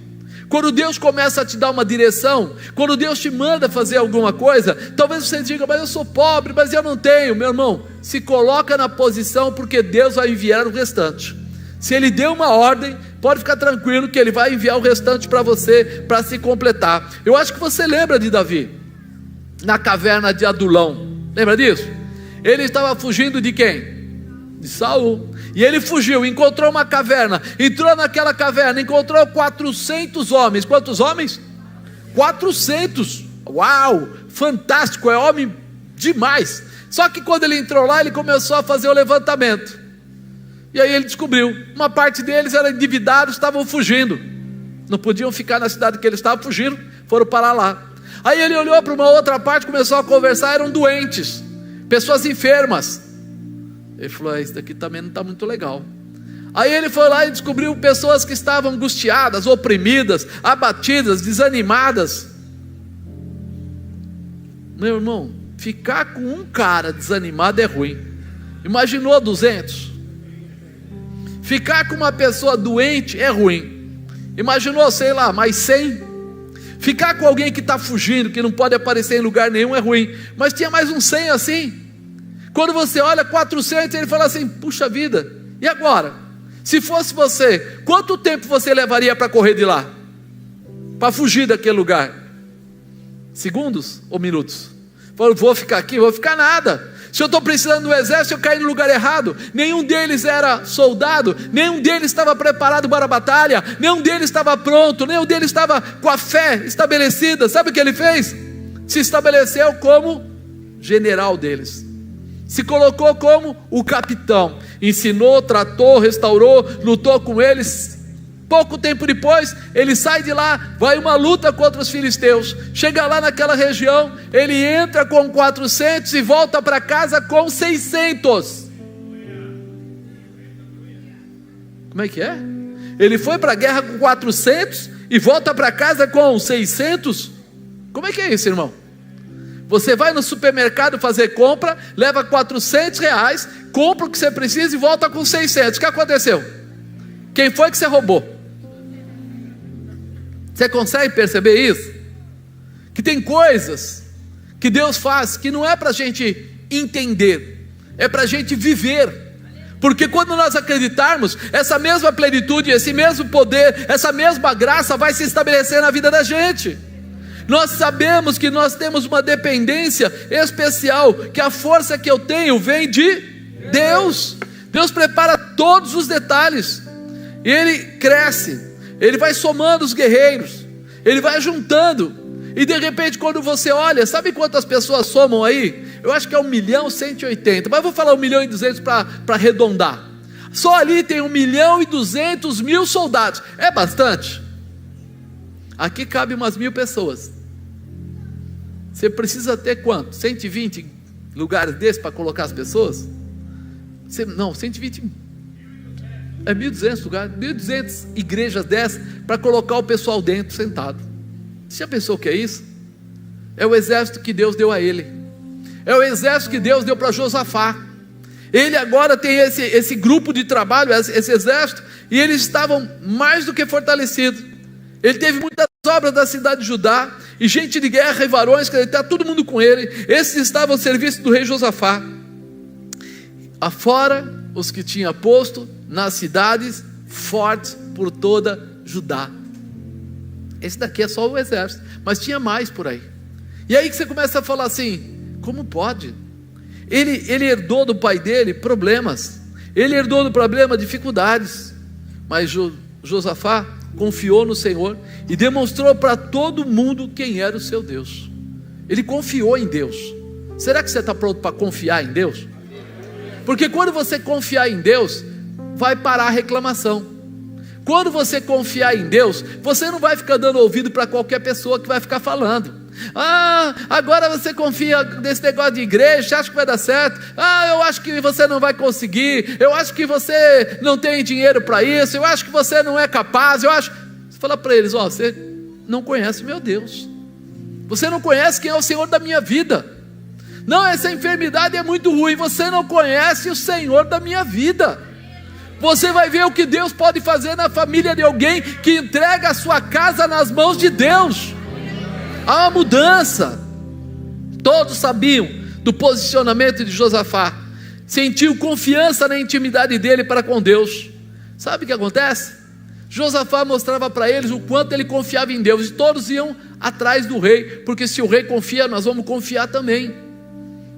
Quando Deus começa a te dar uma direção, quando Deus te manda fazer alguma coisa, talvez você diga, mas eu sou pobre, mas eu não tenho. Meu irmão, se coloca na posição, porque Deus vai enviar o restante. Se Ele deu uma ordem, pode ficar tranquilo que Ele vai enviar o restante para você, para se completar. Eu acho que você lembra de Davi, na caverna de Adulão. Lembra disso? Ele estava fugindo de quem? De Saul. E ele fugiu, encontrou uma caverna, entrou naquela caverna, encontrou 400 homens. Quantos homens? 400. Uau, fantástico, é homem demais. Só que quando ele entrou lá, ele começou a fazer o levantamento. E aí ele descobriu, uma parte deles eram endividados, estavam fugindo, não podiam ficar na cidade que eles estavam fugindo, foram parar lá. Aí ele olhou para uma outra parte, começou a conversar, eram doentes, pessoas enfermas. Ele falou, isso daqui também não está muito legal. Aí ele foi lá e descobriu pessoas que estavam angustiadas, oprimidas, abatidas, desanimadas. Meu irmão, ficar com um cara desanimado é ruim. Imaginou 200? Ficar com uma pessoa doente é ruim. Imaginou, sei lá, mais 100? Ficar com alguém que está fugindo, que não pode aparecer em lugar nenhum é ruim. Mas tinha mais uns 100 assim. Quando você olha 400, ele fala assim, puxa vida, e agora? Se fosse você, quanto tempo você levaria para correr de lá? Para fugir daquele lugar? Segundos ou minutos? Falou, vou ficar aqui, vou ficar nada. Se eu estou precisando do exército, eu caí no lugar errado. Nenhum deles era soldado, nenhum deles estava preparado para a batalha, nenhum deles estava pronto, nenhum deles estava com a fé estabelecida. Sabe o que ele fez? Se estabeleceu como general deles, se colocou como o capitão, ensinou, tratou, restaurou, lutou com eles. Pouco tempo depois, ele sai de lá, vai uma luta contra os filisteus, chega lá naquela região, ele entra com 400 e volta para casa com 600. Como é que é? Ele foi para a guerra com 400 e volta para casa com 600? Como é que é isso, irmão? Você vai no supermercado fazer compra, leva 400 reais, compra o que você precisa e volta com 600. O que aconteceu? Quem foi que você roubou? Você consegue perceber isso? Que tem coisas que Deus faz que não é para a gente entender, é para a gente viver. Porque quando nós acreditarmos, essa mesma plenitude, esse mesmo poder, essa mesma graça vai se estabelecer na vida da gente. Nós sabemos que nós temos uma dependência especial, que a força que eu tenho vem de Deus. Deus prepara todos os detalhes, e Ele cresce, Ele vai somando os guerreiros, Ele vai juntando, e de repente quando você olha, sabe quantas pessoas somam aí? Eu acho que é 1.180.000, mas eu vou falar 1.200.000 para arredondar. Só ali tem 1.200.000 soldados, é bastante? Aqui cabe umas 1.000 pessoas. Você precisa ter quanto? 120 lugares desses para colocar as pessoas? Não, 120 é 1.200 lugares, 1.200 igrejas dessas para colocar o pessoal dentro sentado. Você já pensou o que é isso? É o exército que Deus deu a ele, é o exército que Deus deu para Josafá. Ele agora tem esse grupo de trabalho, esse exército, e eles estavam mais do que fortalecidos. Ele teve muitas obras da cidade de Judá, e gente de guerra e varões, que está todo mundo com ele. Esses estavam ao serviço do rei Josafá, afora os que tinha posto nas cidades fortes por toda Judá. Esse daqui é só o exército, mas tinha mais por aí. E aí que você começa a falar assim, como pode? Ele herdou do pai dele problemas, ele herdou do problema dificuldades, mas Josafá confiou no Senhor e demonstrou para todo mundo quem era o seu Deus. Ele confiou em Deus. Será que você está pronto para confiar em Deus? Porque quando você confiar em Deus, vai parar a reclamação. Quando você confiar em Deus, você não vai ficar dando ouvido para qualquer pessoa que vai ficar falando. Agora você confia nesse negócio de igreja, você acha que vai dar certo? Eu acho que você não vai conseguir, eu acho que você não tem dinheiro para isso, eu acho que você não é capaz, Você fala para eles: você não conhece meu Deus, você não conhece quem é o Senhor da minha vida. Não, essa enfermidade é muito ruim, você não conhece o Senhor da minha vida. Você vai ver o que Deus pode fazer na família de alguém que entrega a sua casa nas mãos de Deus. Há uma mudança. Todos sabiam do posicionamento de Josafá, sentiu confiança na intimidade dele para com Deus. Sabe o que acontece? Josafá mostrava para eles o quanto ele confiava em Deus, e todos iam atrás do rei, porque se o rei confia, nós vamos confiar também.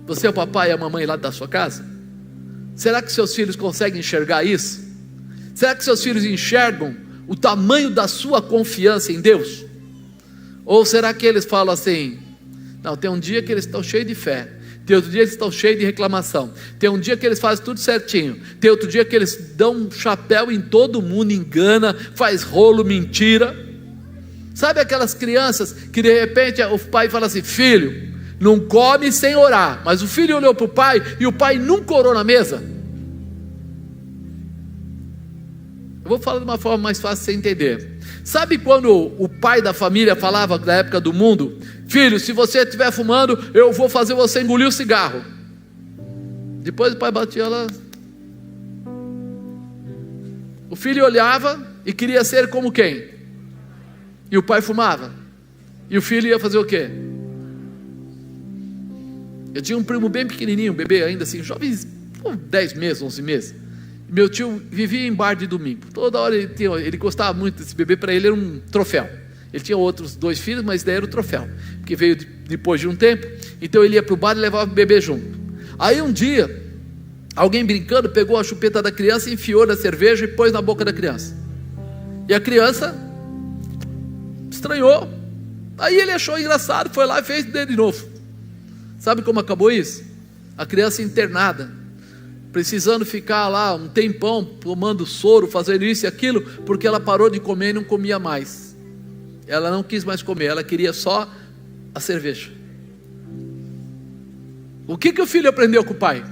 Você é o papai e a mamãe lá da sua casa? Será que seus filhos conseguem enxergar isso? Será que seus filhos enxergam o tamanho da sua confiança em Deus? Ou será que eles falam assim: não, tem um dia que eles estão cheios de fé, tem outro dia eles estão cheios de reclamação, tem um dia que eles fazem tudo certinho, tem outro dia que eles dão um chapéu em todo mundo, engana, faz rolo, mentira. Sabe aquelas crianças que de repente o pai fala assim: filho, não come sem orar, mas o filho olhou para o pai e o pai nunca orou na mesa? Eu vou falar de uma forma mais fácil de você entender. Sabe quando o pai da família falava na época do mundo: filho, se você estiver fumando, eu vou fazer você engolir o cigarro. Depois o pai batia lá. O filho olhava e queria ser como quem? E o pai fumava. E o filho ia fazer o quê? Eu tinha um primo bem pequenininho, um bebê ainda assim, jovem, 10 meses, 11 meses. Meu tio vivia em bar de domingo. Toda hora ele gostava muito desse bebê, para ele era um troféu. Ele tinha outros 2 filhos, mas daí era o troféu, porque veio depois de um tempo. Então ele ia para o bar e levava o bebê junto. Aí um dia, alguém brincando, pegou a chupeta da criança, enfiou na cerveja e pôs na boca da criança. E a criança estranhou. Aí ele achou engraçado, foi lá e fez de novo. Sabe como acabou isso? A criança internada, precisando ficar lá um tempão, tomando soro, fazendo isso e aquilo, porque ela parou de comer e não comia mais. Ela não quis mais comer, ela queria só a cerveja. O que o filho aprendeu com o pai?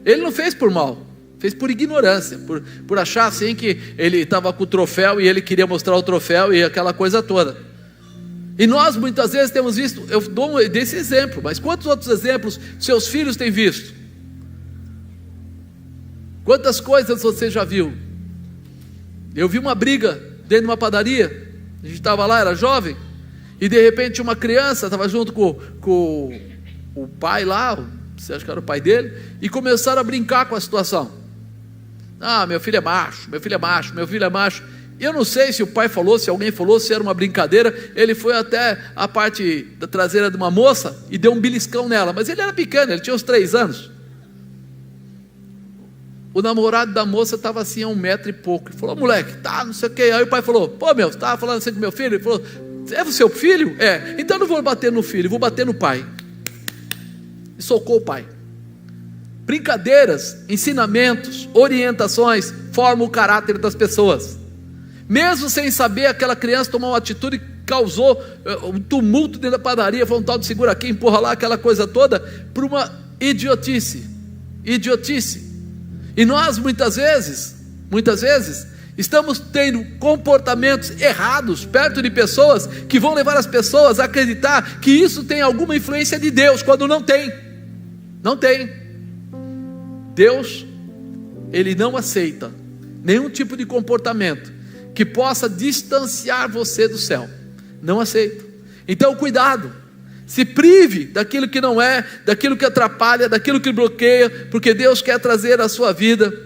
Ele não fez por mal, fez por ignorância, por achar assim que ele estava com o troféu e ele queria mostrar o troféu e aquela coisa toda. E nós muitas vezes temos visto, eu dou desse exemplo, mas quantos outros exemplos seus filhos têm visto? Quantas coisas você já viu? Eu vi uma briga dentro de uma padaria, a gente estava lá, era jovem, e de repente uma criança estava junto com o pai lá, você acha que era o pai dele, e começaram a brincar com a situação. Meu filho é macho, meu filho é macho, meu filho é macho. Eu não sei se o pai falou, se alguém falou, se era uma brincadeira. Ele foi até a parte da traseira de uma moça e deu um beliscão nela, mas ele era pequeno, ele tinha uns 3 anos. O namorado da moça estava assim a 1 metro e pouco. Ele falou: moleque, tá, não sei o que. Aí o pai falou: pô, você estava falando assim com meu filho? Ele falou: é o seu filho? É, então eu não vou bater no filho, vou bater no pai. E socou o pai. Brincadeiras, ensinamentos, orientações formam o caráter das pessoas. Mesmo sem saber, aquela criança tomou uma atitude que causou um tumulto dentro da padaria. Foi um tal de segura aqui, empurra lá, aquela coisa toda, por uma idiotice. E nós muitas vezes, estamos tendo comportamentos errados perto de pessoas que vão levar as pessoas a acreditar que isso tem alguma influência de Deus, quando não tem. Não tem. Deus, Ele não aceita nenhum tipo de comportamento que possa distanciar você do céu. Não aceita. Então cuidado, se prive daquilo que não é, daquilo que atrapalha, daquilo que bloqueia, porque Deus quer trazer à sua vida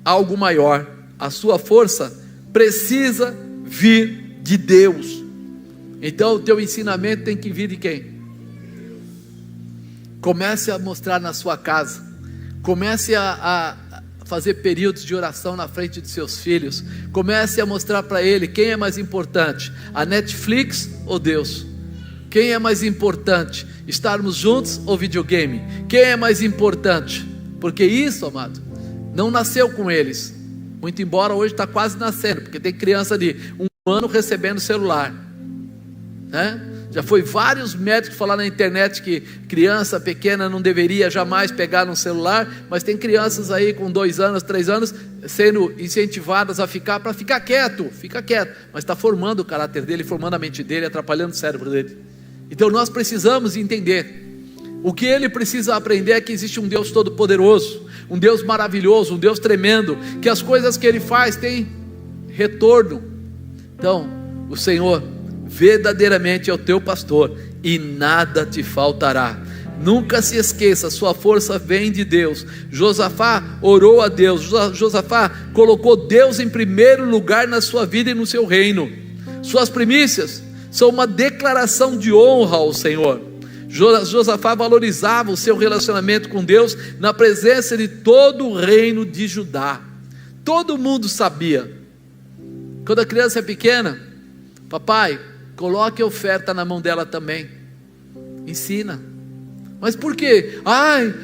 algo maior. A sua força precisa vir de Deus. Então o teu ensinamento tem que vir de quem? Comece a mostrar na sua casa, comece a fazer períodos de oração na frente de seus filhos, comece a mostrar para ele quem é mais importante, a Netflix ou Deus? Quem é mais importante, estarmos juntos ou videogame? Quem é mais importante? Porque isso, amado, não nasceu com eles, muito embora hoje está quase nascendo, porque tem criança de 1 ano recebendo celular, né? Já foi vários médicos falar na internet que criança pequena não deveria jamais pegar no celular, mas tem crianças aí com 2 anos, 3 anos, sendo incentivadas a ficar, para ficar quieto, fica quieto, mas está formando o caráter dele, formando a mente dele, atrapalhando o cérebro dele. Então nós precisamos entender, o que ele precisa aprender é que existe um Deus todo poderoso, um Deus maravilhoso, um Deus tremendo, que as coisas que ele faz têm retorno. Então o Senhor verdadeiramente é o teu pastor e nada te faltará. Nunca se esqueça, sua força vem de Deus. Josafá orou a Deus, Josafá colocou Deus em primeiro lugar na sua vida e no seu reino. Suas primícias são uma declaração de honra ao Senhor. Josafá valorizava o seu relacionamento com Deus na presença de todo o reino de Judá. Todo mundo sabia. Quando a criança é pequena, papai, coloque a oferta na mão dela também. Ensina. Mas por quê?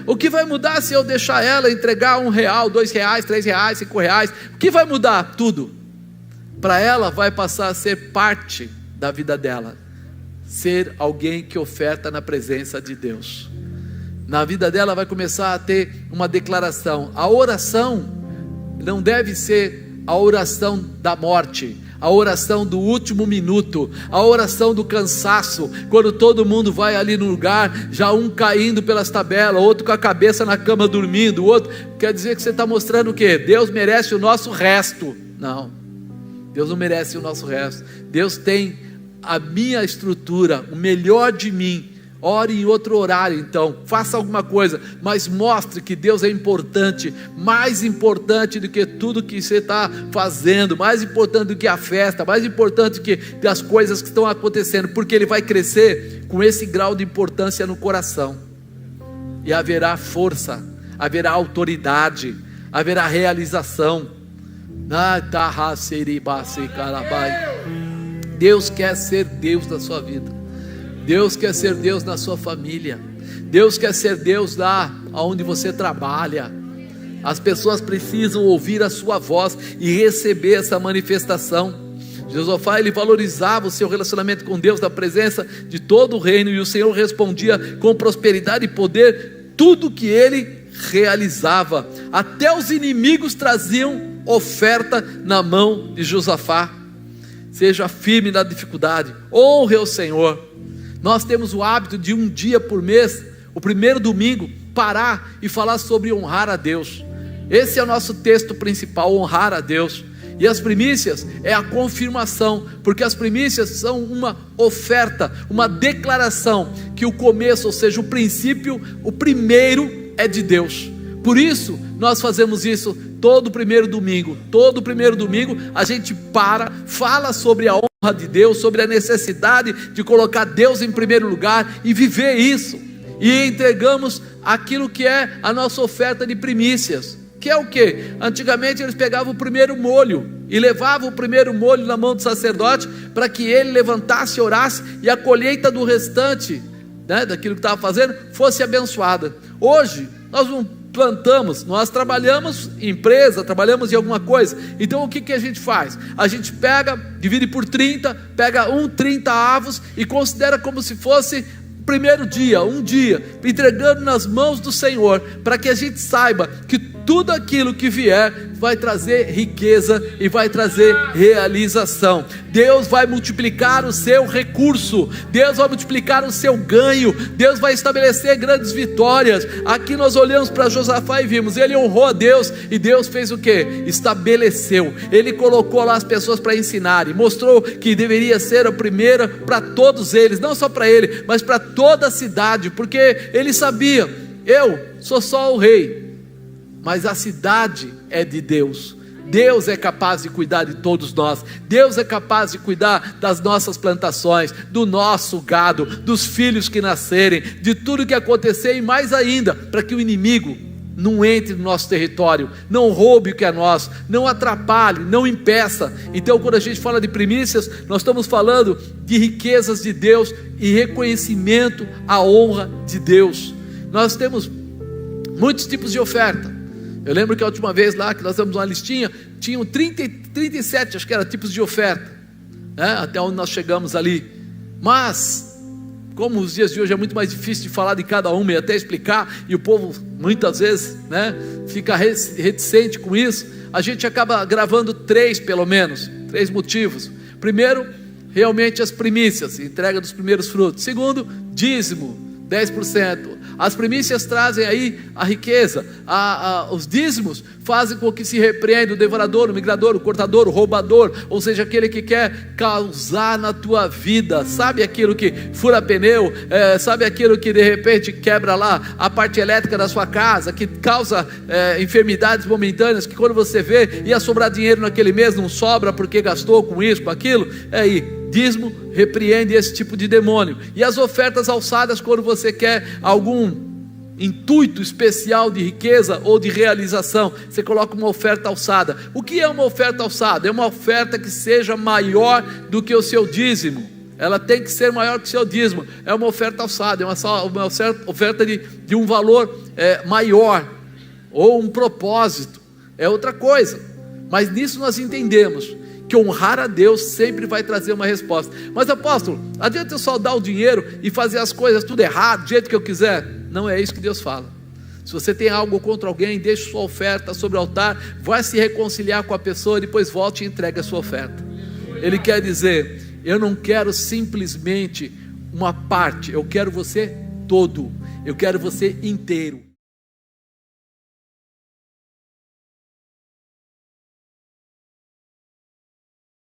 O que vai mudar se eu deixar ela entregar R$1, R$2, R$3, R$5? O que vai mudar? Tudo. Para ela vai passar a ser parte da vida dela, ser alguém que oferta na presença de Deus. Na vida dela vai começar a ter uma declaração. A oração não deve ser a oração da morte, a oração do último minuto, a oração do cansaço, quando todo mundo vai ali no lugar, já um caindo pelas tabelas, outro com a cabeça na cama dormindo, o outro, quer dizer que você está mostrando o quê? Deus merece o nosso resto. Não, Deus não merece o nosso resto. Deus tem a minha estrutura, o melhor de mim. Ore em outro horário, então, faça alguma coisa, mas mostre que Deus é importante, mais importante do que tudo que você está fazendo, mais importante do que a festa, mais importante do que as coisas que estão acontecendo, porque ele vai crescer com esse grau de importância no coração, e haverá força, haverá autoridade, haverá realização. Deus quer ser Deus da sua vida. Deus quer ser Deus na sua família. Deus quer ser Deus lá onde você trabalha. As pessoas precisam ouvir a sua voz e receber essa manifestação. Josafá, ele valorizava o seu relacionamento com Deus, na presença de todo o reino, e o Senhor respondia com prosperidade e poder tudo que ele realizava. Até os inimigos traziam oferta na mão de Josafá. Seja firme na dificuldade, honre ao Senhor. Nós temos o hábito de um dia por mês, o primeiro domingo, parar e falar sobre honrar a Deus. Esse é o nosso texto principal, honrar a Deus. E as primícias é a confirmação, porque as primícias são uma oferta, uma declaração que o começo, ou seja, o princípio, o primeiro é de Deus. Por isso nós fazemos isso todo primeiro domingo. Todo primeiro domingo a gente fala sobre a honra de Deus, sobre a necessidade de colocar Deus em primeiro lugar e viver isso, e entregamos aquilo que é a nossa oferta de primícias, que é o que? Antigamente eles pegavam o primeiro molho e levavam o primeiro molho na mão do sacerdote, para que ele levantasse, orasse, e a colheita do restante, daquilo que estava fazendo, fosse abençoada. Hoje nós não plantamos, nós trabalhamos em empresa, trabalhamos em alguma coisa. Então o que a gente faz? A gente pega, divide por 30, pega 30 avos e considera como se fosse primeiro dia, um dia, entregando nas mãos do Senhor, para que a gente saiba que tudo aquilo que vier vai trazer riqueza e vai trazer realização. Deus vai multiplicar o seu recurso, Deus vai multiplicar o seu ganho, Deus vai estabelecer grandes vitórias. Aqui nós olhamos para Josafá e vimos, ele honrou a Deus, e Deus fez o que? Estabeleceu, ele colocou lá as pessoas para ensinarem, mostrou que deveria ser a primeira para todos eles, não só para ele, mas para toda a cidade, porque ele sabia, eu sou só o rei, mas a cidade é de Deus. Deus é capaz de cuidar de todos nós. Deus é capaz de cuidar das nossas plantações, do nosso gado, dos filhos que nascerem, de tudo que acontecer, e mais ainda, para que o inimigo não entre no nosso território, não roube o que é nosso, não atrapalhe, não impeça. Então quando a gente fala de primícias, nós estamos falando de riquezas de Deus e reconhecimento à honra de Deus. Nós temos muitos tipos de oferta. Eu lembro que a última vez lá que nós damos uma listinha, tinham 37, acho que era, tipos de oferta, até onde nós chegamos ali. Mas como os dias de hoje é muito mais difícil de falar de cada uma e até explicar, e o povo muitas vezes, né, fica reticente com isso, a gente acaba gravando 3 pelo menos, 3 motivos. Primeiro, realmente as primícias, entrega dos primeiros frutos. Segundo, dízimo, 10%. As primícias trazem aí a riqueza, os dízimos fazem com que se repreenda o devorador, o migrador, o cortador, o roubador, ou seja, aquele que quer causar na tua vida. Sabe aquilo que fura pneu, sabe aquilo que de repente quebra lá a parte elétrica da sua casa, que causa enfermidades momentâneas, que quando você vê, ia sobrar dinheiro naquele mês, não sobra porque gastou com isso, com aquilo. Dízimo repreende esse tipo de demônio. E as ofertas alçadas, quando você quer algum intuito especial de riqueza ou de realização, você coloca uma oferta alçada. O que é uma oferta alçada? É uma oferta que seja maior do que o seu dízimo. Ela tem que ser maior que o seu dízimo. É uma oferta alçada, é uma oferta de um valor maior, ou um propósito, é outra coisa. Mas nisso nós entendemos que honrar a Deus sempre vai trazer uma resposta. Mas apóstolo, adianta eu só dar o dinheiro e fazer as coisas tudo errado, do jeito que eu quiser? Não é isso que Deus fala. Se você tem algo contra alguém, deixe sua oferta sobre o altar, vai se reconciliar com a pessoa, depois volte e entregue a sua oferta. Ele quer dizer, eu não quero simplesmente uma parte, eu quero você todo, eu quero você inteiro.